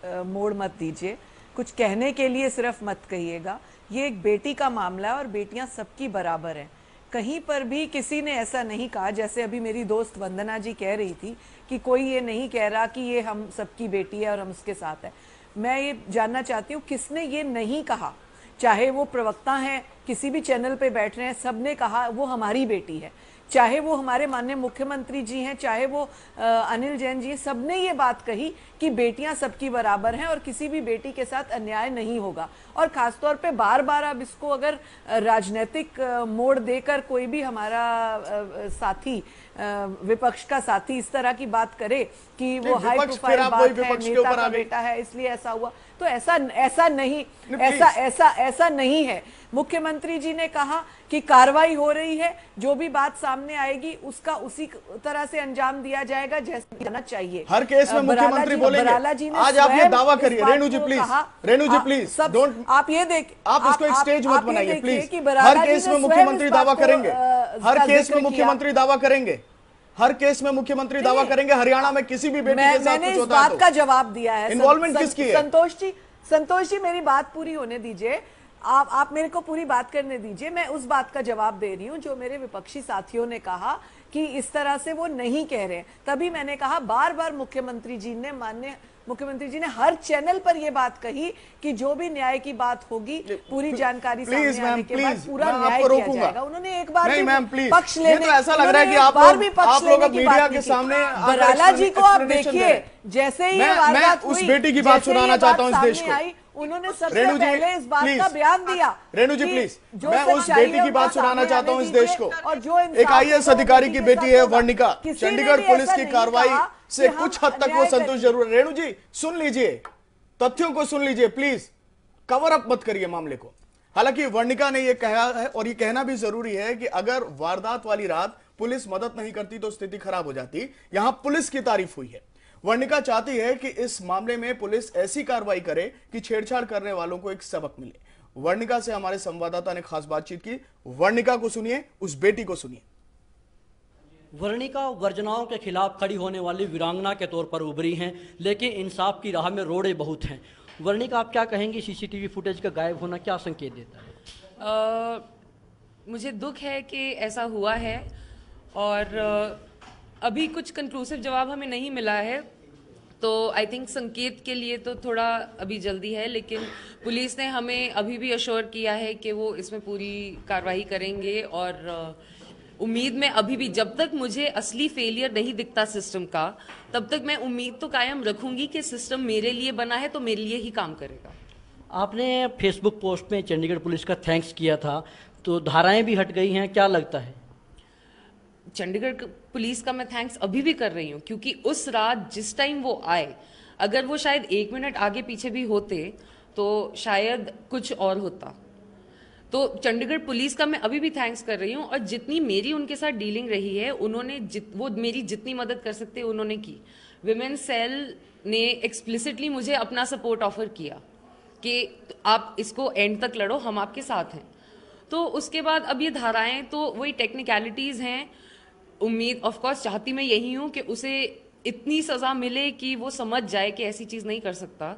मोड़ मत दीजिए, कुछ कहने के लिए सिर्फ मत कहिएगा। ये एक बेटी का मामला है और बेटियां सबकी बराबर हैं। कहीं पर भी किसी ने ऐसा नहीं कहा, जैसे अभी मेरी दोस्त वंदना जी कह रही थी कि कोई ये नहीं कह रहा कि ये हम सबकी बेटी है और हम उसके साथ है। मैं ये जानना चाहती हूँ किसने ये नहीं कहा। चाहे वो प्रवक्ता हैं, किसी भी चैनल पे बैठ रहे हैं, सबने कहा वो हमारी बेटी है। चाहे वो हमारे माननीय मुख्यमंत्री जी हैं, चाहे वो अनिल जैन जी, सबने ये बात कही कि बेटियां सबकी बराबर हैं और किसी भी बेटी के साथ अन्याय नहीं होगा। और खासतौर पे बार बार अब इसको अगर राजनीतिक मोड़ देकर कोई भी हमारा साथी, विपक्ष का साथी इस तरह की बात करे कि वो हाई प्रोफाइल बात है, नेता का बेटा है इसलिए ऐसा हुआ, तो ऐसा नहीं है। मुख्यमंत्री जी ने कहा कि कार्रवाई हो रही है, जो भी बात सामने आएगी उसका उसी तरह से अंजाम दिया जाएगा जैसे जाना चाहिए। हर केस में मुख्यमंत्री बोलेंगे। आज आप ये दावा करिए। Renu ji please, Renu ji please, don't, आप ये देख, आप इसको एक स्टेज मत बनाइए प्लीज। हर केस में मुख्यमंत्री दावा करेंगे, हर केस में मुख्यमंत्री दावा करेंगे, हर केस में मुख्यमंत्री दावा करेंगे। हरियाणा में किसी भी बेटी के साथ कुछ होता है तो बात का जवाब दिया है। इन्वॉल्वमेंट किसकी है? संतोष जी मेरी बात पूरी होने दीजिए। आप मेरे को पूरी बात करने दीजिए। मैं उस बात का जवाब दे रही हूं जो मेरे विपक्षी साथियों ने कहा कि इस तरह से वो नहीं कह रहे। तभी मैंने कहा, बार बार मुख्यमंत्री जी ने, माननीय मुख्यमंत्री जी ने हर चैनल पर यह बात कही कि जो भी न्याय की बात होगी पूरी जानकारी सामने आने के बाद पूरा न्याय किया जाएगा। उन्होंने एक बार भी पक्ष लेने, तो ऐसा लग रहा है कि आप लोग मीडिया के सामने, बराला जी को आप देखिए, जैसे ही मैं उस बेटी की बात सुनाना चाहता हूँ इस देश को। उन्होंने सबसे पहले इस बात का बयान दिया। रेणु जी प्लीज, मैं उस बेटी की बात सुनाना चाहता हूँ इस देश को। और जो एक IAS अधिकारी की बेटी है वर्णिका, चंडीगढ़ पुलिस की कार्रवाई से कुछ हद तक वो संतुष्ट जरूर है। रेणु जी सुन लीजिए, तथ्यों को सुन लीजिए प्लीज, कवर अप मत करिए मामले को। हालांकि वर्णिका ने यह कहा है, और ये कहना भी जरूरी है, कि अगर वारदात वाली रात पुलिस मदद नहीं करती तो स्थिति खराब हो जाती। यहां पुलिस की तारीफ हुई है। वर्णिका चाहती है कि इस मामले में पुलिस ऐसी कार्रवाई करे कि छेड़छाड़ करने वालों को एक सबक मिले। वर्णिका से हमारे संवाददाता ने खास बातचीत की। वर्णिका को सुनिए, उस बेटी को सुनिए। वर्णिका वर्जनाओं के खिलाफ खड़ी होने वाली वीरांगना के तौर पर उभरी हैं, लेकिन इंसाफ की राह में रोड़े बहुत हैं। वर्णिका, आप क्या कहेंगी, CCTV फुटेज का गायब होना क्या संकेत देता है? मुझे दुख है कि ऐसा हुआ है, और अभी कुछ कंक्लूसिव जवाब हमें नहीं मिला है, तो आई थिंक संकेत के लिए तो थोड़ा अभी जल्दी है, लेकिन पुलिस ने हमें अभी भी अश्योर किया है कि वो इसमें पूरी कार्रवाई करेंगे। और उम्मीद में अभी भी, जब तक मुझे असली फेलियर नहीं दिखता सिस्टम का, तब तक मैं उम्मीद तो कायम रखूंगी कि सिस्टम मेरे लिए बना है तो मेरे लिए ही काम करेगा। आपने फेसबुक पोस्ट में चंडीगढ़ पुलिस का थैंक्स किया था, तो धाराएं भी हट गई हैं, क्या लगता है? चंडीगढ़ पुलिस का मैं थैंक्स अभी भी कर रही हूँ, क्योंकि उस रात जिस टाइम वो आए, अगर वो शायद 1 मिनट आगे पीछे भी होते तो शायद कुछ और होता। तो चंडीगढ़ पुलिस का मैं अभी भी थैंक्स कर रही हूँ, और जितनी मेरी उनके साथ डीलिंग रही है, उन्होंने वो मेरी जितनी मदद कर सकते उन्होंने की। विमेन सेल ने एक्सप्लिसिटली मुझे अपना सपोर्ट ऑफर किया कि आप इसको एंड तक लड़ो, हम आपके साथ हैं। तो उसके बाद अब ये धाराएं तो वही टेक्निकलिटीज़ हैं। उम्मीद ऑफ कोर्स चाहती मैं यही हूँ कि उसे इतनी सज़ा मिले कि वो समझ जाए कि ऐसी चीज़ नहीं कर सकता,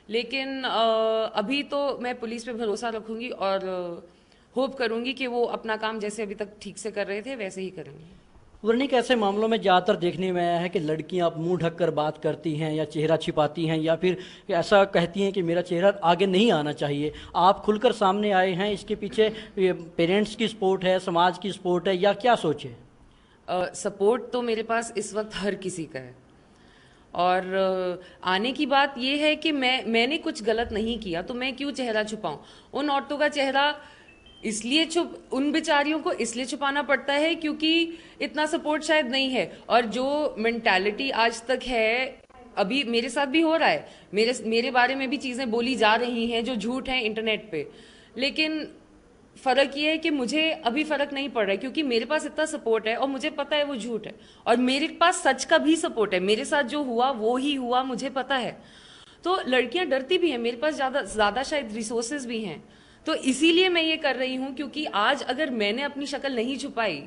लेकिन अभी तो मैं पुलिस पे भरोसा रखूंगी और होप करूंगी कि वो अपना काम जैसे अभी तक ठीक से कर रहे थे वैसे ही करेंगे। वर्णिक, ऐसे मामलों में ज़्यादातर देखने में आया है कि लड़कियां मुंह ढककर बात करती हैं या चेहरा छिपाती हैं, या फिर ऐसा कहती हैं कि मेरा चेहरा आगे नहीं आना चाहिए। आप खुलकर सामने आए हैं, इसके पीछे पेरेंट्स की सपोर्ट है, समाज की सपोर्ट है, या क्या सोचे? सपोर्ट तो मेरे पास इस वक्त हर किसी का है, और आने की बात यह है कि मैंने कुछ गलत नहीं किया तो मैं क्यों चेहरा छुपाऊं। उन औरतों का चेहरा इसलिए उन बेचारियों को इसलिए छुपाना पड़ता है क्योंकि इतना सपोर्ट शायद नहीं है। और जो मेंटालिटी आज तक है, अभी मेरे साथ भी हो रहा है, मेरे बारे में भी चीज़ें बोली जा रही हैं जो झूठ हैं इंटरनेट पे, लेकिन फ़र्क ये है कि मुझे अभी फ़र्क नहीं पड़ रहा है क्योंकि मेरे पास इतना सपोर्ट है और मुझे पता है वो झूठ है, और मेरे पास सच का भी सपोर्ट है। मेरे साथ जो हुआ वो ही हुआ, मुझे पता है। तो लड़कियां डरती भी हैं, मेरे पास ज़्यादा शायद रिसोर्सेज भी हैं, तो इसीलिए मैं ये कर रही हूँ। क्योंकि आज अगर मैंने अपनी शक्ल नहीं छुपाई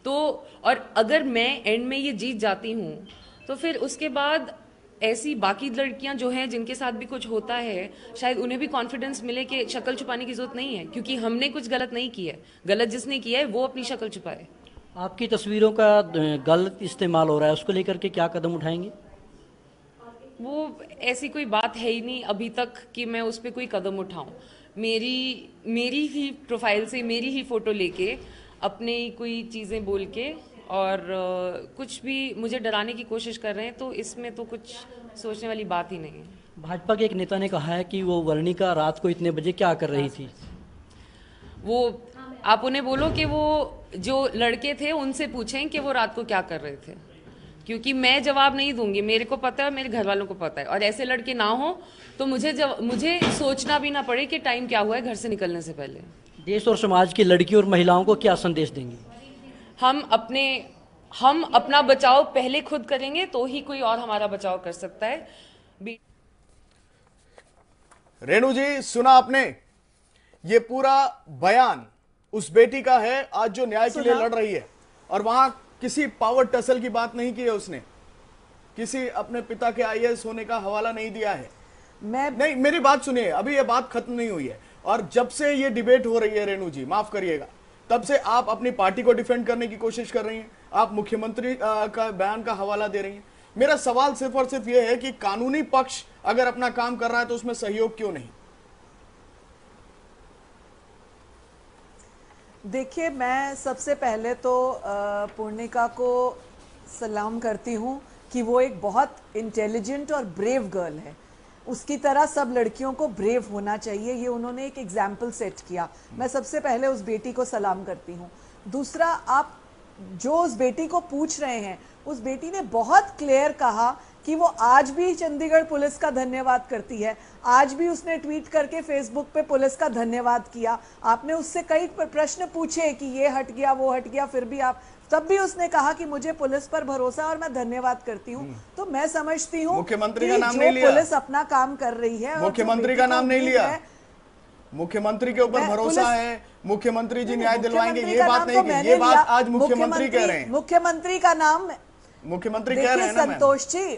तो, और अगर मैं एंड में ये जीत जाती हूँ, तो फिर उसके बाद ऐसी बाकी लड़कियां जो हैं जिनके साथ भी कुछ होता है, शायद उन्हें भी कॉन्फिडेंस मिले कि शक्ल छुपाने की जरूरत नहीं है, क्योंकि हमने कुछ गलत नहीं किया है। गलत जिसने किया है वो अपनी शक्ल छुपाए। आपकी तस्वीरों का गलत इस्तेमाल हो रहा है, उसको लेकर के क्या कदम उठाएंगे? वो ऐसी कोई बात है ही नहीं अभी तक कि मैं उस पर कोई कदम उठाऊं। मेरी ही प्रोफाइल से मेरी ही फोटो लेके अपने कोई चीज़ें बोल के और कुछ भी मुझे डराने की कोशिश कर रहे हैं, तो इसमें तो कुछ सोचने वाली बात ही नहीं है। भाजपा के एक नेता ने कहा है कि वो वर्णिका रात को इतने बजे क्या कर रही थी। वो आप उन्हें बोलो कि वो जो लड़के थे उनसे पूछें कि वो रात को क्या कर रहे थे, क्योंकि मैं जवाब नहीं दूंगी। मेरे को पता है, मेरे घर वालों को पता है, और ऐसे लड़के ना हो तो मुझे सोचना भी ना पड़े कि टाइम क्या हुआ है घर से निकलने से पहले। देश और समाज की लड़कियों और महिलाओं को क्या संदेश देंगे? हम अपना बचाव पहले खुद करेंगे तो ही कोई और हमारा बचाव कर सकता है। रेणु जी, सुना आपने? ये पूरा बयान उस बेटी का है आज जो न्याय के लिए लड़ रही है, और वहां किसी पावर टसल की बात नहीं की है उसने, किसी अपने पिता के आईएएस होने का हवाला नहीं दिया है। नहीं, मेरी बात सुनिए, अभी ये बात खत्म नहीं हुई है। और जब से ये डिबेट हो रही है रेणु जी, माफ करिएगा, तब से आप अपनी पार्टी को डिफेंड करने की कोशिश कर रही हैं, आप मुख्यमंत्री का बयान का हवाला दे रही हैं। मेरा सवाल सिर्फ और सिर्फ ये है कि कानूनी पक्ष अगर अपना काम कर रहा है तो उसमें सहयोग क्यों नहीं? देखिए, मैं सबसे पहले तो पूर्णिका को सलाम करती हूँ कि वो एक बहुत इंटेलिजेंट और ब्रेव गर्ल है। उसकी तरह सब लड़कियों को ब्रेव होना चाहिए, ये उन्होंने एक एग्जाम्पल सेट किया। मैं सबसे पहले उस बेटी को सलाम करती हूँ। दूसरा, आप जो उस बेटी को पूछ रहे हैं, उस बेटी ने बहुत क्लियर कहा कि वो आज भी चंडीगढ़ पुलिस का धन्यवाद करती है। आज भी उसने ट्वीट करके फेसबुक पे पुलिस का धन्यवाद किया। आपने उससे कई प्रश्न पूछे कि ये हट गया वो हट गया, फिर भी तब भी उसने कहा कि मुझे पुलिस पर भरोसा और मैं धन्यवाद करती हूँ। तो मैं समझती हूँ मुख्यमंत्री का नाम नहीं लिया, पुलिस अपना काम कर रही है, मुख्यमंत्री का नाम नहीं लिया, मुख्यमंत्री के ऊपर भरोसा है, मुख्यमंत्री जी न्याय दिलवाएंगे, ये बात नहीं की, ये बात आज मुख्यमंत्री कह रहे हैं। मुख्यमंत्री का नाम मुख्यमंत्री कह रहे हैं ना।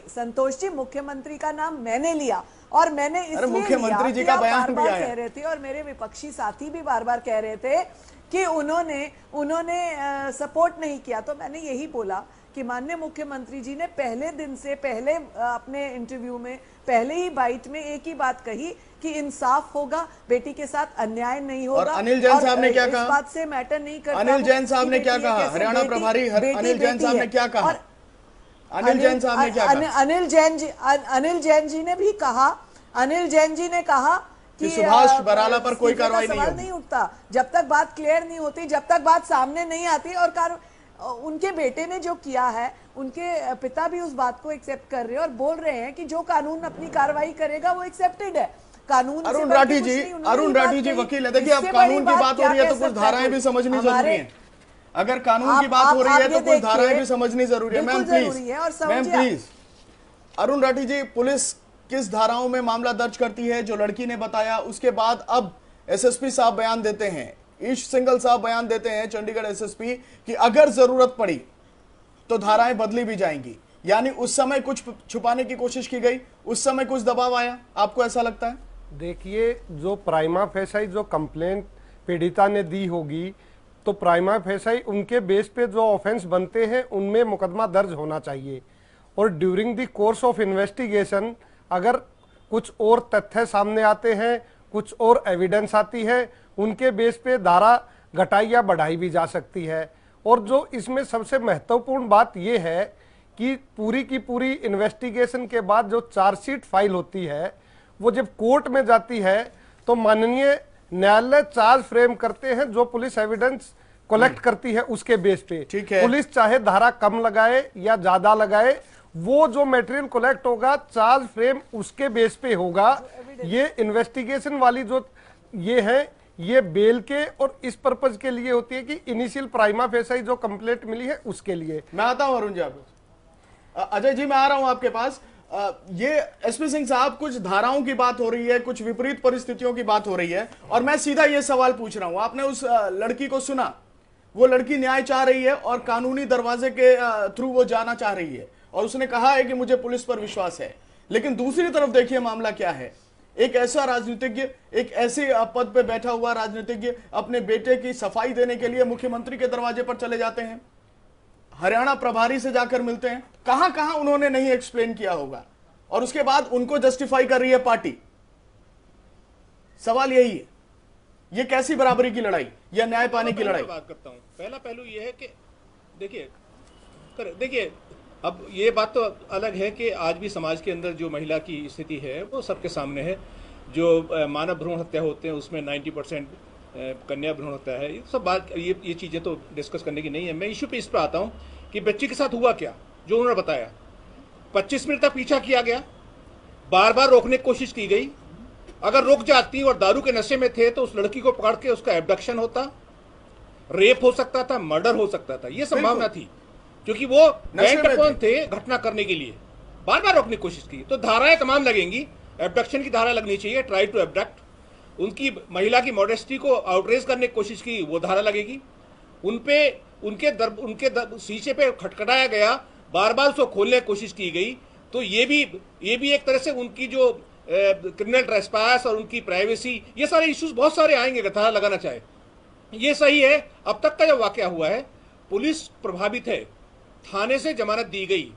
संतोष जी, मुख्यमंत्री का नाम मैंने लिया, और मैंने इसलिए मुख्यमंत्री जी का बयान भी आया कह रहे थे, और मेरे विपक्षी साथी भी बार बार कह रहे थे कि उन्होंने सपोर्ट नहीं किया। तो मैंने यही बोला कि माननीय मुख्यमंत्री जी ने पहले दिन से पहले अपने इंटरव्यू में पहले ही बाइट में एक ही बात कही कि इंसाफ होगा, बेटी के साथ अन्याय नहीं होगा। और अनिल जैन साहब ने क्या कहा? इस बात से मैटर नहीं करता। अनिल जैन साहब ने क्या कहा? हरियाणा प्रभारी अनिल जैन साहब ने क्या कहा? अनिल जैन साहब ने क्या कहा? अनिल जैन जी ने भी कहा, अनिल जैन जी ने कहा कि सुभाष बराला पर कोई कार्रवाई नहीं उठता जब तक बात क्लियर नहीं होती, जब तक बात सामने नहीं आती। और उनके बेटे ने जो किया है, उनके पिता भी उस बात को एक्सेप्ट कर रहे हैं और बोल रहे हैं कि जो कानून अपनी कार्रवाई करेगा वो एक्सेप्टेड है। कानून अरुण राठी जी वकील है। देखिए, अब कानून की बात हो रही है तो कुछ धाराएं भी समझनी जरूरी है। अगर कानून की बात हो रही है तो कुछ धाराएं भी समझनी जरूरी है। Ma'am please. Arun Rathi ji, police किस धाराओं में मामला दर्ज करती है? जो लड़की ने बताया, उसके बाद अब एसएसपी साहब बयान देते हैं, ईश सिंघल साहब बयान देते हैं, चंडीगढ़ एसएसपी, कि अगर जरूरत पड़ी तो धाराएं बदली भी जाएंगी। यानी उस समय कुछ छुपाने की कोशिश की गई, उस समय कुछ दबाव आया, आपको ऐसा लगता है? देखिए, जो प्राइमा फेसाई जो कंप्लेंट पीड़िता ने दी होगी, तो प्राइमा फेसाई उनके बेस पे जो ऑफेंस बनते हैं उनमें मुकदमा दर्ज होना चाहिए। और during the course of investigation अगर कुछ और तथ्य सामने आते हैं, कुछ और एविडेंस आती है, उनके बेस पे धारा घटाई या बढ़ाई भी जा सकती है। और जो इसमें सबसे महत्वपूर्ण बात यह है कि पूरी की पूरी इन्वेस्टिगेशन के बाद जो चार्जशीट फाइल होती है, वो जब कोर्ट में जाती है तो माननीय न्यायालय चार्ज फ्रेम करते हैं जो पुलिस एविडेंस कलेक्ट करती है उसके बेस पे। ठीक है। पुलिस चाहे धारा कम लगाए या ज्यादा लगाए, वो जो मटेरियल कलेक्ट होगा चार्ज फ्रेम उसके बेस पे होगा। ये इन्वेस्टिगेशन वाली जो ये है, ये बेल के और इस पर्पज के लिए होती है कि इनिशियल प्राइमा फेसाई जो कंप्लेंट मिली है उसके लिए। मैं आता हूं अरुण जी, अजय जी मैं आ रहा हूं आपके पास। ये एसपी सिंह साहब, कुछ धाराओं की बात हो रही है, कुछ विपरीत परिस्थितियों की बात हो रही है, और मैं सीधा ये सवाल पूछ रहा हूं। आपने उस लड़की को सुना, वो लड़की न्याय चाह रही है और कानूनी दरवाजे के थ्रू वो जाना चाह रही है, और उसने कहा है कि मुझे पुलिस पर विश्वास है। लेकिन दूसरी तरफ देखिए मामला क्या है। एक ऐसा राजनीतिज्ञ, एक ऐसे पद पे बैठा हुआ राजनीतिज्ञ अपने बेटे की सफाई देने के लिए मुख्यमंत्री के दरवाजे पर चले जाते हैं, हरियाणा प्रभारी से जाकर मिलते हैं। कहां कहां उन्होंने नहीं एक्सप्लेन किया होगा, और उसके बाद उनको जस्टिफाई कर रही है पार्टी। सवाल यही है, ये कैसी बराबरी की लड़ाई या न्याय पाने की लड़ाई? बात करता हूं। पहला पहलू यह है कि देखिए अब ये बात तो अलग है कि आज भी समाज के अंदर जो महिला की स्थिति है वो सबके सामने है। जो मानव भ्रूण हत्या होते हैं उसमें 90% कन्या भ्रूण हत्या है। ये सब बात ये चीज़ें तो डिस्कस करने की नहीं है। मैं इशू पे इस पर आता हूँ कि बच्ची के साथ हुआ क्या, जो उन्होंने बताया। 25 मिनट तक पीछा किया गया, बार बार रोकने की कोशिश की गई। अगर रुक जाती और दारू के नशे में थे तो उस लड़की को पकड़ के उसका एब्डक्शन होता, रेप हो सकता था, मर्डर हो सकता था, ये संभावना थी, क्योंकि वो बैंक कौन थे घटना करने के लिए। बार बार रोकने की कोशिश की तो धाराएं तमाम लगेंगी। एब्डक्शन की धारा लगनी चाहिए, ट्राई टू एब्डक्ट। उनकी महिला की मॉडेस्टी को आउटरेज करने की कोशिश की, वो धारा लगेगी। उनपे उनके शीशे पे खटखटाया गया, बार बार उसको खोलने की कोशिश की गई, तो ये भी एक तरह से उनकी जो क्रिमिनल ट्रेसपास और उनकी प्राइवेसी, ये सारे इश्यूज बहुत सारे आएंगे धारा लगाना चाहे। ये सही है। अब तक का जो वाकया हुआ है, पुलिस प्रभावित है, थाने से जमानत दी गई,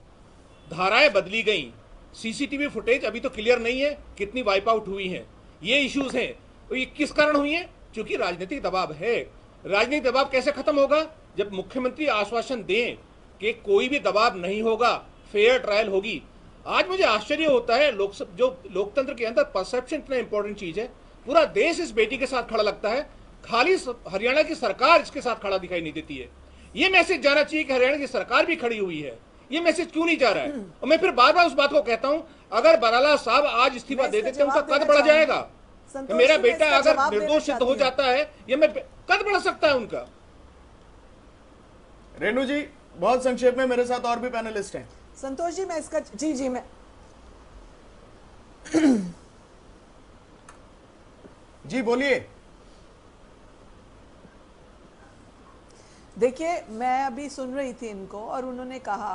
धाराएं बदली गई, सीसीटीवी फुटेज अभी तो क्लियर नहीं है कितनी वाइप आउट हुई हैं, ये इश्यूज हैं। तो ये किस कारण हुई है? क्योंकि राजनीतिक दबाव है। राजनीतिक दबाव कैसे खत्म होगा? जब मुख्यमंत्री आश्वासन दें कि कोई भी दबाव नहीं होगा, फेयर ट्रायल होगी। आज मुझे आश्चर्य होता है, जो लोकतंत्र के अंदर परसेप्शन इतना इंपॉर्टेंट चीज है, पूरा देश इस बेटी के साथ खड़ा लगता है, खाली हरियाणा की सरकार इसके साथ खड़ा दिखाई नहीं देती है। ये मैसेज जाना चाहिए कि हरियाणा की सरकार भी खड़ी हुई है। ये मैसेज क्यों नहीं जा रहा है? और मैं फिर बार बार उस बात को कहता हूं, अगर बराला साहब आज इस्तीफा दे देते उनका कद बढ़ जाएगा। तो मेरा बेटा अगर निर्दोष सिद्ध हो जाता है, ये मैं कद बढ़ सकता है उनका। रेणु जी बहुत संक्षेप में, मेरे साथ और भी पैनलिस्ट हैं। संतोष जी मैं इसका जी मैं जी बोलिए। देखिए, मैं अभी सुन रही थी इनको और उन्होंने कहा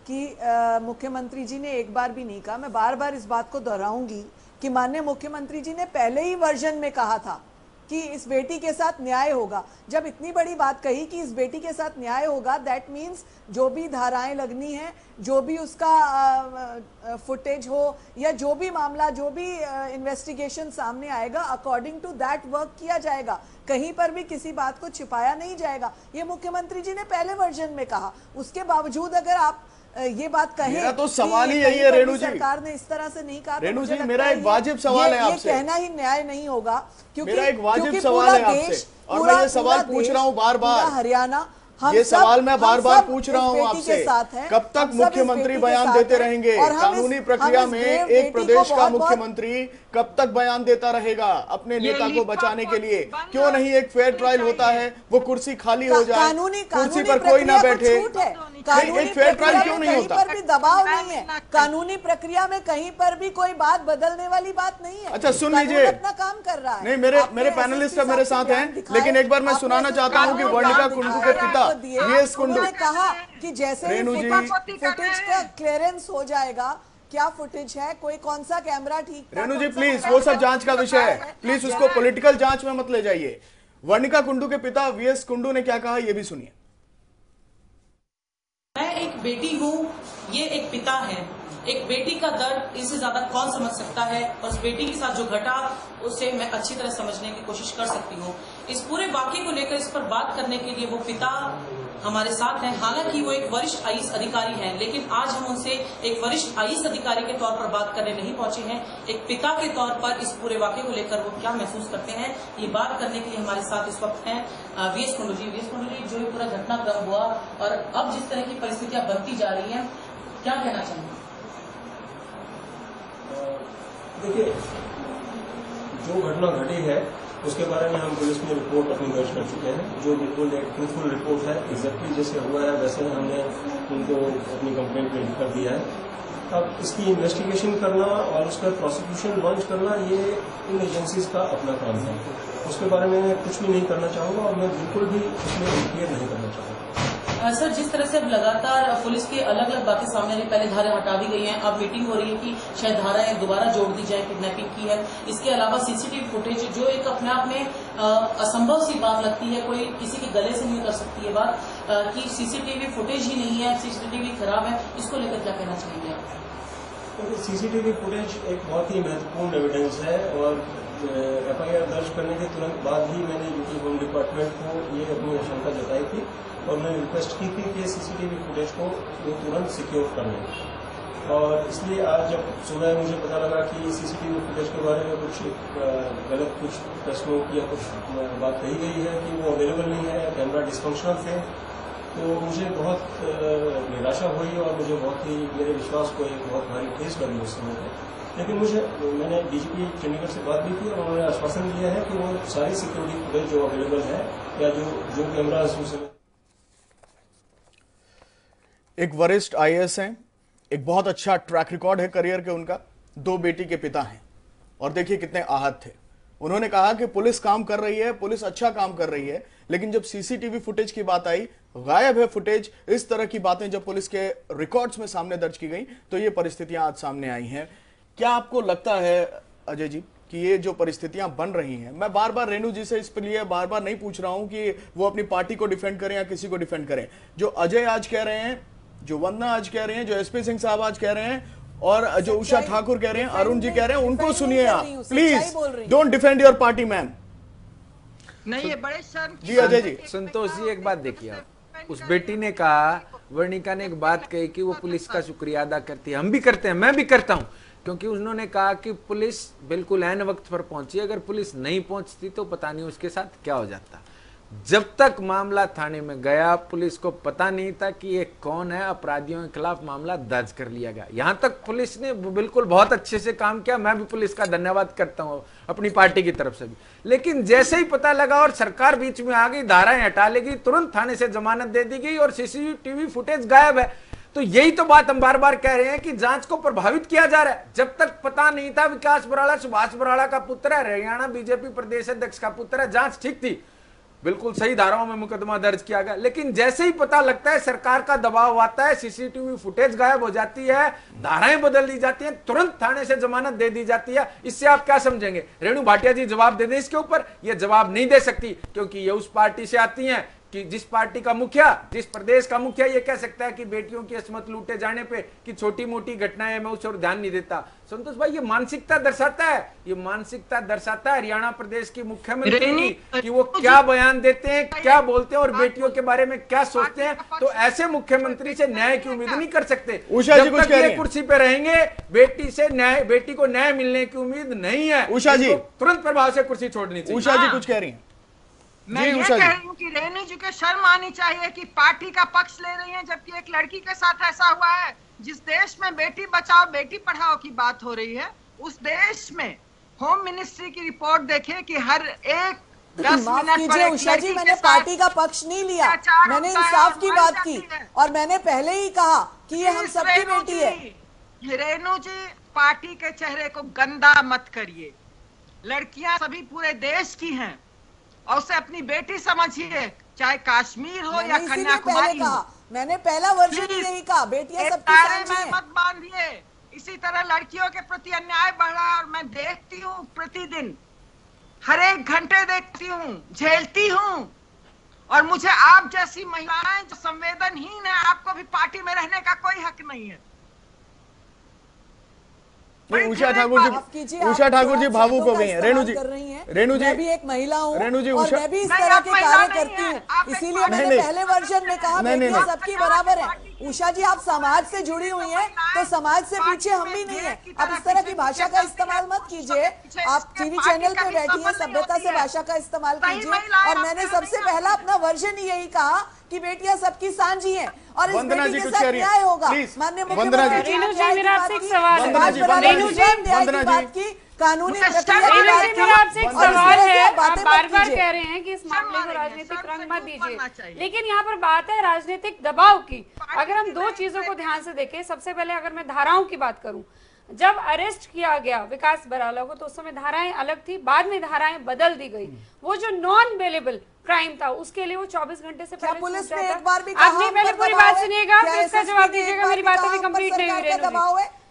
कि मुख्यमंत्री जी ने एक बार भी नहीं कहा। मैं बार बार इस बात को दोहराऊंगी कि माननीय मुख्यमंत्री जी ने पहले ही वर्जन में कहा था कि इस बेटी के साथ न्याय होगा। जब इतनी बड़ी बात कही कि इस बेटी के साथ न्याय होगा, दैट मीन्स जो भी धाराएं लगनी है, जो भी उसका फुटेज हो या जो भी मामला, जो भी इन्वेस्टिगेशन सामने आएगा, अकॉर्डिंग टू दैट वर्क किया जाएगा। कहीं पर भी किसी बात को छिपाया नहीं जाएगा। ये मुख्यमंत्री जी ने पहले वर्जन में कहा। उसके बावजूद अगर आप ये बात कहें, मेरा तो सवाल ही यही है रेणु जी, सरकार ने इस तरह से नहीं कहा। रेणु जी, मेरा एक वाजिब सवाल है आपसे। ये कहना ही न्याय नहीं होगा, क्योंकि मेरा एक वाजिब सवाल है आपसे, और मैं ये सवाल पूछ रहा हूँ बार बार। हरियाणा, ये सवाल मैं बार बार पूछ रहा हूँ आपसे, कब तक मुख्यमंत्री बयान देते रहेंगे? कानूनी प्रक्रिया में एक प्रदेश का मुख्यमंत्री कब तक बयान देता रहेगा अपने नेता को बचाने के लिए? क्यों नहीं एक फेयर ट्रायल होता है, वो कुर्सी खाली हो जाए, कुर्सी पर कोई ना बैठे? एक फेयर ट्रायल क्यों नहीं होता? कहीं पर भी दबाव नहीं है, कानूनी प्रक्रिया में कहीं पर भी कोई बात बदलने वाली बात नहीं है। अच्छा सुन लीजिए, अपना काम कर रहा है। नहीं, मेरे पैनलिस्ट मेरे साथ हैं, लेकिन एक बार मैं सुनाना चाहता हूँ कि वर्णिका कुंडू के पिता वीएस कुंडू ने कहा कि जैसे फुटेज का क्लियरेंस हो जाएगा, क्या फुटेज है, कोई कौन सा कैमरा ठीक, रेणु जी प्लीज, वो सब जांच का विषय है, प्लीज उसको पॉलिटिकल जांच में मत ले जाइए। वर्णिका कुंडू के पिता वीएस कुंडू ने क्या कहा, ये भी सुनिए। मैं एक बेटी हूँ, ये एक पिता है। एक बेटी का दर्द इससे ज्यादा कौन समझ सकता है, और उस बेटी के साथ जो घटा उसे मैं अच्छी तरह समझने की कोशिश कर सकती हूँ। इस पूरे वाकये को लेकर इस पर बात करने के लिए वो पिता हमारे साथ हैं। हालांकि वो एक वरिष्ठ आईएएस अधिकारी हैं, लेकिन आज हम उनसे एक वरिष्ठ आईएएस अधिकारी के तौर पर बात करने नहीं पहुंचे हैं। एक पिता के तौर पर इस पूरे वाकये को लेकर वो क्या महसूस करते हैं, ये बात करने के लिए हमारे साथ इस वक्त हैं वीएस कुंडू जी। वीएस कुंडू जी, जो ये पूरा घटनाक्रम हुआ और अब जिस तरह की परिस्थितियां बनती जा रही हैं, क्या कहना चाहेंगे? देखिए, जो घटना घटी है उसके बारे में हम पुलिस में रिपोर्ट अपनी दर्ज कर चुके हैं, जो बिल्कुल एक ट्रूथफुल रिपोर्ट है। एग्जैक्टली जैसे हुआ है वैसे हमने उनको अपनी कंप्लेंट में लिख कर दिया है। अब इसकी इन्वेस्टिगेशन करना और उसका प्रोसिक्यूशन लॉन्च करना, ये इन एजेंसीज का अपना काम है। उसके बारे में कुछ भी नहीं करना चाहूँगा, और मैं बिल्कुल भी उसमें इंटरफियर नहीं करना चाहूँगा। सर, जिस तरह से अब लगातार पुलिस की अलग अलग बातें सामने आ रही, पहले धाराएं हटा दी गई हैं, अब मीटिंग हो रही है कि शायद धाराएं दोबारा जोड़ दी जाए, किडनैपिंग की है। इसके अलावा सीसीटीवी फुटेज, जो एक अपने आप में असंभव सी बात लगती है, कोई किसी के गले से नहीं उतर सकती है बात कि सीसीटीवी फुटेज ही नहीं है, सीसीटीवी खराब है। इसको लेकर क्या कहना चाहेंगे आप? सीसीटीवी फुटेज एक बहुत ही महत्वपूर्ण एविडेंस है, और एफआईआर दर्ज करने के तुरंत बाद ही मैंने यूपी होम डिपार्टमेंट को ये अपनी आशंका जताई थी, और मैंने रिक्वेस्ट की थी कि सीसीटीवी फुटेज को वो तुरंत सिक्योर कर लें। और इसलिए आज जब सुबह मुझे पता लगा कि सीसीटीवी फुटेज के बारे में कुछ गलत कुछ प्रश्नों की या कुछ बात कही गई है कि वो अवेलेबल नहीं है, कैमरा डिस्फंक्शनल थे, तो मुझे बहुत निराशा हुई और मुझे बहुत ही मेरे विश्वास को एक बहुत भारी ठेस लगी उस समय पर। लेकिन मैंने डीजीपी चंडीगढ़ से बात भी की और उन्होंने आश्वासन दिया है कि वो सारी सिक्योरिटी फुटेज जो अवेलेबल है या जो कैमराज उस समय। एक वरिष्ठ आईएएस हैं, एक बहुत अच्छा ट्रैक रिकॉर्ड है करियर के उनका, 2 बेटी के पिता हैं, और देखिए कितने आहत थे। उन्होंने कहा कि पुलिस काम कर रही है, पुलिस अच्छा काम कर रही है, लेकिन जब सीसीटीवी फुटेज की बात आई, गायब है फुटेज। इस तरह की बातें जब पुलिस के रिकॉर्ड्स में सामने दर्ज की गई, तो ये परिस्थितियां आज सामने आई हैं। क्या आपको लगता है अजय जी कि ये जो परिस्थितियां बन रही हैं, मैं बार बार रेणु जी से इस लिए बार बार नहीं पूछ रहा हूं कि वो अपनी पार्टी को डिफेंड करें या किसी को डिफेंड करें, जो अजय आज कह रहे हैं, जो वंदना आज कह रहे हैं, जो एसपी सिंह साहब आज कह रहे हैं, और जो उषा ठाकुर कह रहे हैं, अरुण जी कह रहे हैं, उनको सुनिए आप please. Don't defend your party ma'am. नहीं, ये बड़े शर्म जी अजय जी। संतोष जी, एक बात देखिए, आप उस बेटी ने कहा, वर्णिका ने एक बात कही कि वो पुलिस का शुक्रिया अदा करती है। हम भी करते हैं, मैं भी करता हूं, क्योंकि उन्होंने कहा कि पुलिस बिल्कुल ऐन वक्त पर पहुंची। अगर पुलिस नहीं पहुंचती तो पता नहीं उसके साथ क्या हो जाता। जब तक मामला थाने में गया, पुलिस को पता नहीं था कि ये कौन है, अपराधियों के खिलाफ मामला दर्ज कर लिया गया। यहां तक पुलिस ने बिल्कुल बहुत अच्छे से काम किया, मैं भी पुलिस का धन्यवाद करता हूं अपनी पार्टी की तरफ से भी। लेकिन जैसे ही पता लगा और सरकार बीच में आ गई, धाराएं हटा ली गई, तुरंत थाने से जमानत दे दी गई और सीसीटीवी फुटेज गायब है। तो यही तो बात हम बार बार कह रहे हैं कि जांच को प्रभावित किया जा रहा है। जब तक पता नहीं था विकास बराड़ा सुभाष बराड़ा का पुत्र है, हरियाणा बीजेपी प्रदेश अध्यक्ष का पुत्र है, जांच ठीक थी। बिल्कुल सही धाराओं में मुकदमा दर्ज किया गया, लेकिन जैसे ही पता लगता है सरकार का दबाव आता है, सीसीटीवी फुटेज गायब हो जाती है, धाराएं बदल दी जाती हैं, तुरंत थाने से जमानत दे दी जाती है। इससे आप क्या समझेंगे? रेणु भाटिया जी जवाब दे दें इसके ऊपर? ये जवाब नहीं दे सकती, क्योंकि ये उस पार्टी से आती हैं कि जिस पार्टी का मुखिया, जिस प्रदेश का मुखिया ये कह सकता है कि बेटियों की अस्मत लूटे जाने पे कि छोटी मोटी घटनाएं मैं उस ओर ध्यान नहीं देता। संतोष भाई, ये मानसिकता दर्शाता है, ये मानसिकता दर्शाता है हरियाणा प्रदेश की मुख्यमंत्री की कि वो क्या बयान देते हैं, क्या बोलते हैं और बेटियों के बारे में क्या सोचते हैं। तो ऐसे मुख्यमंत्री से न्याय की उम्मीद नहीं कर सकते। जब तक ये कुर्सी पे रहेंगे, बेटी को न्याय मिलने की उम्मीद नहीं है। उषा जी तुरंत प्रभाव से कुर्सी छोड़नी चाहिए। उषा जी कुछ कह रही हैं? मैं ये कह रही हूँ कि रेणु जी को शर्म आनी चाहिए कि पार्टी का पक्ष ले रही हैं, जबकि एक लड़की के साथ ऐसा हुआ है। जिस देश में बेटी बचाओ बेटी पढ़ाओ की बात हो रही है, उस देश में होम मिनिस्ट्री की रिपोर्ट देखें कि हर एक 10 मिनट पर उषा जी, मैंने पार्टी का पक्ष नहीं लिया, मैंने इंसाफ की बात की और मैंने पहले ही कहा कि ये हम सबकी बेटी है। रेणु जी, पार्टी के चेहरे को गंदा मत करिए। लड़कियां सभी पूरे देश की हैं और उसे अपनी बेटी समझिए, चाहे कश्मीर हो या कन्याकुमारी हो। मैंने पहला वर्जन यही कहा, बेटियां सबकी में मत बांधिए। इसी तरह लड़कियों के प्रति अन्याय बढ़ रहा है और मैं देखती हूँ प्रतिदिन, हर एक घंटे देखती हूँ, झेलती हूँ। और मुझे आप जैसी महिलाएं जो संवेदनहीन है, आपको भी पार्टी में रहने का कोई हक नहीं है। उषा ठाकुर जी भावुक हो गई हैं। रेणु जी मैं भी एक महिला हूँ रेणु जी, और मैं भी इस तरह के कार्य करती हूँ, इसीलिए मैंने पहले वर्जन में कहा बेटियां सबकी बराबर है। उषा जी, आप समाज से जुड़ी हुई हैं, तो समाज से पीछे हम भी नहीं है। आप इस तरह की भाषा का इस्तेमाल मत कीजिए। आप टीवी चैनल पे बैठी हैं, सभ्यता से भाषा का इस्तेमाल कीजिए। और मैंने सबसे पहला अपना वर्जन यही कहा कि बेटियां सबकी सांझी हैं और इस बेटी के साथ न्याय होगा। माननीय मुख्यमंत्री रेणु जी, मेरा आपसे एक सवाल है। रेणु जी, कानूनी आपसे एक सवाल है। आप बार बार कह रहे हैं कि इस मामले को राजनीतिक रंग मत दीजिए, लेकिन यहाँ पर बात है राजनीतिक दबाव की। अगर हम दो चीजों को ध्यान से देखें, सबसे पहले अगर मैं धाराओं की बात करूं, जब अरेस्ट किया गया विकास बराला को तो उस समय धाराएं अलग थी, बाद में धाराएं बदल दी गई। वो जो नॉन बेलेबल क्राइम था उसके लिए वो 24 घंटे से पहले पुलिस ने एक बार भी आपने पहले पूरी बात सुनिएगा, फिर इसका जवाब दीजिएगा। मेरी बात अभी कंप्लीट नहीं हुई।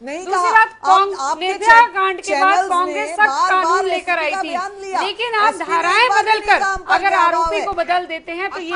दूसरी बात, निर्भया कांड के बाद कांग्रेस सख्त कानून लेकर आई थी, लेकिन आप धाराएं बदलकर अगर आरोपी को बदल देते हैं तो ये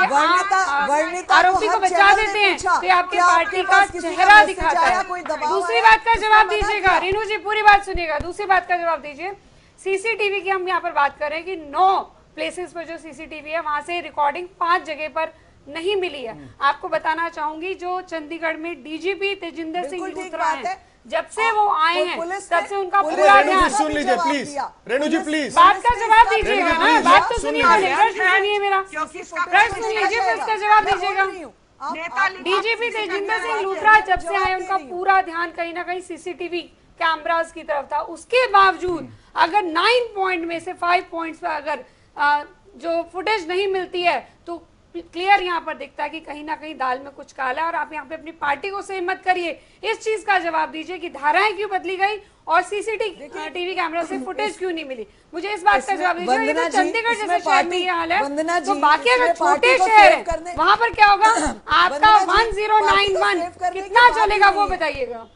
आरोपी को बचा देते हैं, तो ये आपके पार्टी का चेहरा दिखाता है। दूसरी बात का जवाब दीजिएगा। रेणु जी, पूरी बात सुनिएगा, दूसरी बात का जवाब दीजिए। सीसीटीवी की हम यहाँ पर बात कर रहे हैं कि 9 प्लेसेस पर जो सीसीटीवी है वहां से रिकॉर्डिंग 5 जगह पर नहीं मिली है। आपको बताना चाहूंगी, जो चंडीगढ़ में डीजीपी तेजिंदर सिंह लूथरा हैं, जब से वो आए हैं तब से उनका पूरा ध्यान। सुन लीजिए प्लीज, रेणु जी प्लीज बात का जवाब दीजिएगा ना, बात तो सुनिए, प्रश्न सुनिए मेरा, प्रश्न सुन लीजिए फिर उसका जवाब दीजिएगा। डीजीपी तेजिंदर सिंह लूथरा जब से आए उनका पूरा ध्यान कहीं ना कहीं सीसीटीवी कैमरास की तरफ था। उसके बावजूद अगर 9 पॉइंट में से 5 पॉइंट्स पर अगर जो फुटेज नहीं मिलती है तो क्लियर यहाँ पर दिखता है कि कहीं ना कहीं दाल में कुछ काला है। और आप यहाँ पे अपनी पार्टी को सहमत मत करिए, इस चीज का जवाब दीजिए कि धाराएं क्यों बदली गई और सीसीटीवी कैमरा से फुटेज क्यों नहीं मिली। मुझे इस बात का जवाब दीजिए। तो चंडीगढ़ जैसे शहर में ये हाल है, तो बाकी अगर छोटे शहर है वहां पर क्या होगा? आपका 1091 कितना चलेगा वो बताइएगा।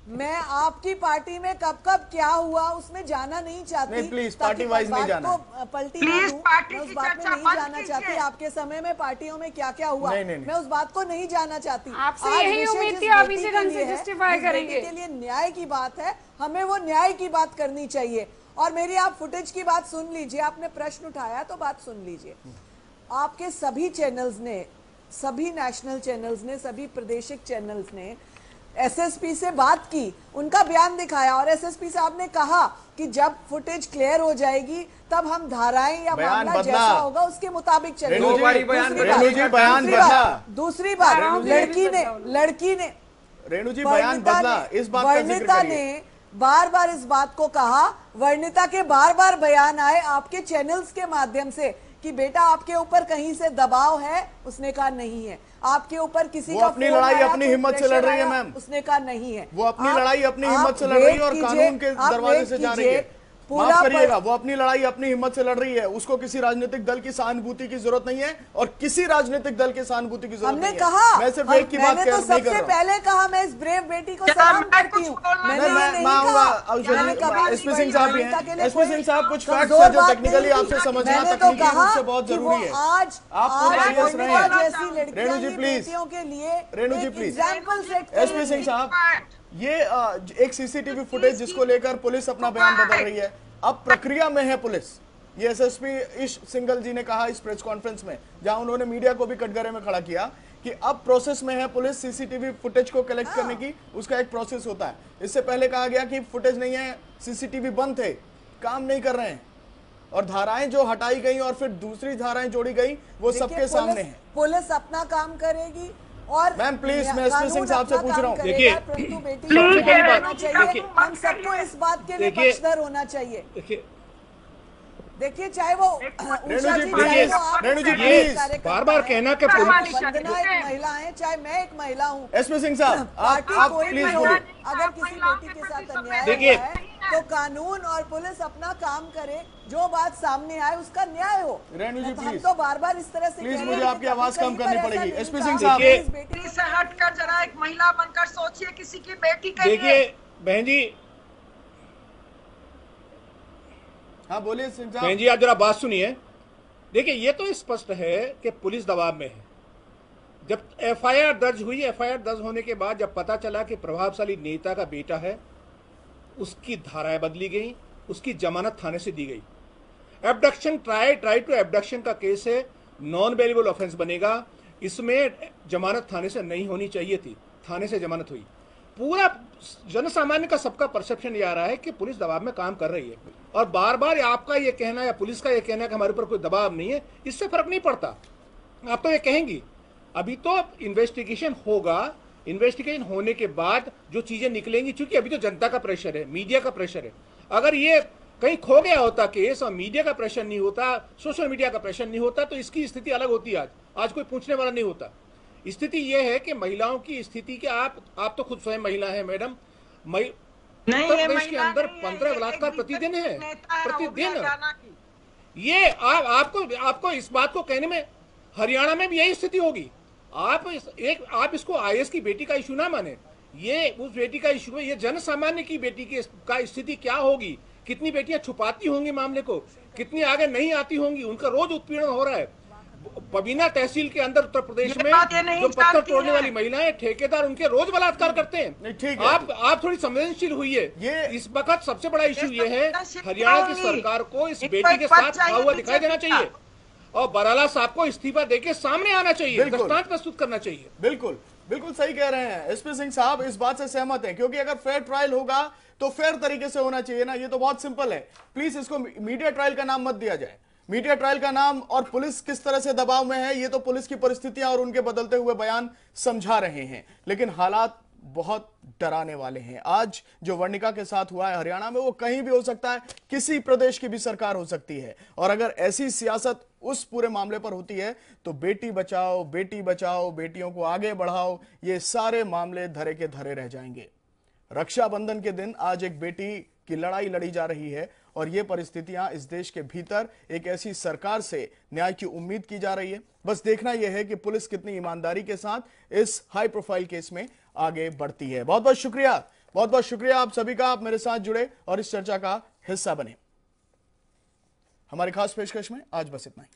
मैं आपकी पार्टी में कब कब क्या हुआ उसमें जाना नहीं चाहती। नहीं, प्लीज पार्टी वाइज नहीं जाना। पलटी मैं उस बात में नहीं जाना चाहती। आपके समय में पार्टियों में क्या क्या हुआ मैं उस बात को नहीं जाना चाहती। आपसे यही उम्मीद थी आप इसी ढंग से जस्टिफाई करेंगे। के लिए न्याय की बात है, हमें वो न्याय की बात करनी चाहिए। और मेरी आप फुटेज की बात सुन लीजिए, आपने प्रश्न उठाया तो बात सुन लीजिए। आपके सभी चैनल्स ने, सभी नेशनल चैनल्स ने, सभी प्रादेशिक चैनल्स ने एसएसपी से बात की, उनका बयान दिखाया और एसएसपी साहब ने कहा कि जब फुटेज क्लियर हो जाएगी तब हम धाराएं या मामला जैसा होगा उसके मुताबिक चलेंगे। दूसरी बात, लड़की ने रेणु जी बयान बदला, इस बात का जिक्र वर्णिता ने बार बार इस बात को कहा। वर्णिता के बार बार बयान आए आपके चैनल्स के माध्यम से कि बेटा आपके ऊपर कहीं से दबाव है, उसने कहा नहीं है। आपके ऊपर किसी का अपनी लड़ाई अपनी हिम्मत से लड़ रही है मैम, उसने कहा नहीं है। वो अपनी लड़ाई अपनी हिम्मत से लड़ रही है और कानून के दरवाजे से जा रही है। माफ करिएगा, वो अपनी लड़ाई अपनी हिम्मत से लड़ रही है, उसको किसी राजनीतिक दल की सहानुभूति की जरूरत नहीं है और किसी राजनीतिक दल की सहानुभूति की जरूरत नहीं है। कहा, मैं सिर्फ एक की बात मैंने तो सबसे पहले कहा मैं इस ब्रेव बेटी को सलाम करती हूँ। एसपी सिंह साहब भी हैं, एसपी सिंह साहब कुछ फैक्ट्स हैं जो टेक्निकली आपसे समझना तकनीकी रूप से बहुत जरूरी है। आज आप जैसी लड़कियों रेणु जी प्लीज, के लिए Renu ji please, example set SP Singh साहब, ये एक सीसीटीवी फुटेज जिसको लेकर पुलिस अपना बयान बदल रही है, अब प्रक्रिया में है पुलिस। ये एसएसपी ईश सिंघल जी ने कहा इस प्रेस कॉन्फ्रेंस में, जहां उन्होंने मीडिया को भी कटघरे में खड़ा किया कि अब प्रोसेस में है पुलिस सीसीटीवी फुटेज को कलेक्ट करने की, उसका एक प्रोसेस होता है। इससे पहले कहा गया कि फुटेज नहीं है, सीसीटीवी बंद थे, काम नहीं कर रहे हैं, और धाराएं जो हटाई गई और फिर दूसरी धाराएं जोड़ी गई वो सबके सामने है। पुलिस अपना काम करेगी और मैम प्लीज, मैं एसपी सिंह साहब से पूछ रहा हूँ, देखिए परंतु बेटी हम सबको इस बात के लिए पक्षधर होना चाहिए। देखिए चाहे वो रेणु जी प्लीज, बार बार कहना कि वंदना एक महिला है, चाहे मैं एक महिला हूँ, एसपी सिंह साहब आप प्लीज बोलिए। अगर किसी बेटी के साथ अन्याय हुआ है तो कानून और पुलिस अपना काम करे, जो बात सामने आए उसका न्याय हो। रेणु जी हम तो बार बार इस तरह से प्लीज, मुझे आपकी आवाज कम करनी पड़ेगी। एसपी सिंह साहब बेटी से हटकर जरा एक महिला बनकर सोचिए किसी की बेटी के लिए। देखिए बहन जी, हाँ बोलिए सिंह साहब। बहन जी आप जरा बात सुनिए। देखिए ये तो स्पष्ट है कि पुलिस दबाव में है। जब एफआईआर दर्ज हुई, एफआईआर दर्ज होने के बाद जब पता चला कि प्रभावशाली नेता का बेटा है, उसकी धाराएं बदली गई, उसकी जमानत थाने से दी गई। एब्डक्शन ट्राई टू एब्डक्शन का केस है, नॉन बेलेबल ऑफेंस बनेगा, इसमें जमानत थाने से नहीं होनी चाहिए थी, थाने से जमानत हुई। पूरा जनसामान्य का सबका परसेप्शन ये आ रहा है कि पुलिस दबाव में काम कर रही है, और बार बार आपका ये कहना या पुलिस का ये कहना कि हमारे ऊपर कोई दबाव नहीं है, इससे फर्क नहीं पड़ता। आप तो ये कहेंगी, अभी तो इन्वेस्टिगेशन होगा, इन्वेस्टिगेशन होने के बाद जो चीजें निकलेंगी, चूंकि अभी तो जनता का प्रेशर है, मीडिया का प्रेशर है। अगर ये कहीं खो गया होता केस और मीडिया का प्रेशर नहीं होता, सोशल मीडिया का प्रेशर नहीं होता, तो इसकी स्थिति अलग होती। आज कोई पूछने वाला नहीं होता। स्थिति यह है कि महिलाओं की स्थिति के आप तो खुद स्वयं महिला है मैडम, उत्तर प्रदेश के अंदर 15 बलात्कार प्रतिदिन है, प्रतिदिन। ये आपको इस बात को कहने में, हरियाणा में भी यही स्थिति होगी। आप इसको आईएएस की बेटी का इशू ना माने, ये उस बेटी का इशू है। ये जन सामान्य की बेटी का स्थिति क्या होगी, कितनी बेटियां छुपाती होंगी मामले को, कितनी आगे नहीं आती होंगी, उनका रोज उत्पीड़न हो रहा है। बबीना तहसील के अंदर उत्तर प्रदेश में जो पत्थर तोड़ने वाली महिलाएं, ठेकेदार उनके रोज बलात्कार करते हैं। आप थोड़ी संवेदनशील हुई है। ये इस वक्त सबसे बड़ा इशू ये है, हरियाणा की सरकार को इस बेटी के साथ खड़ा हुआ दिखाई देना चाहिए और बराला साहब को इस्तीफा देके सामने आना चाहिए, दृष्टांत प्रस्तुत करना चाहिए। बिल्कुल बिल्कुल सही कह रहे हैं एसपी सिंह साहब, इस बात से सहमत है, क्योंकि अगर फेयर ट्रायल होगा तो फेयर तरीके से होना चाहिए ना। ये तो बहुत सिंपल है। प्लीज इसको मीडिया ट्रायल का नाम मत दिया जाए। मीडिया ट्रायल का नाम और पुलिस किस तरह से दबाव में है, ये तो पुलिस की परिस्थितियां और उनके बदलते हुए बयान समझा रहे हैं, लेकिन हालात बहुत डराने वाले हैं। आज जो वर्णिका के साथ हुआ है हरियाणा में, वो कहीं भी हो सकता है, किसी प्रदेश की भी सरकार हो सकती है। और अगर ऐसी सियासत उस पूरे मामले पर होती है तो बेटी बचाओ, बेटियों को आगे बढ़ाओ, ये सारे मामले धरे के धरे रह जाएंगे। रक्षाबंधन के दिन आज एक बेटी की लड़ाई लड़ी जा रही है और ये परिस्थितियां इस देश के भीतर एक ऐसी सरकार से न्याय की उम्मीद की जा रही है। बस देखना यह है कि पुलिस कितनी ईमानदारी के साथ इस हाई प्रोफाइल केस में आगे बढ़ती है। बहुत बहुत शुक्रिया आप सभी का, आप मेरे साथ जुड़े और इस चर्चा का हिस्सा बने। हमारी खास पेशकश में आज बस इतना ही।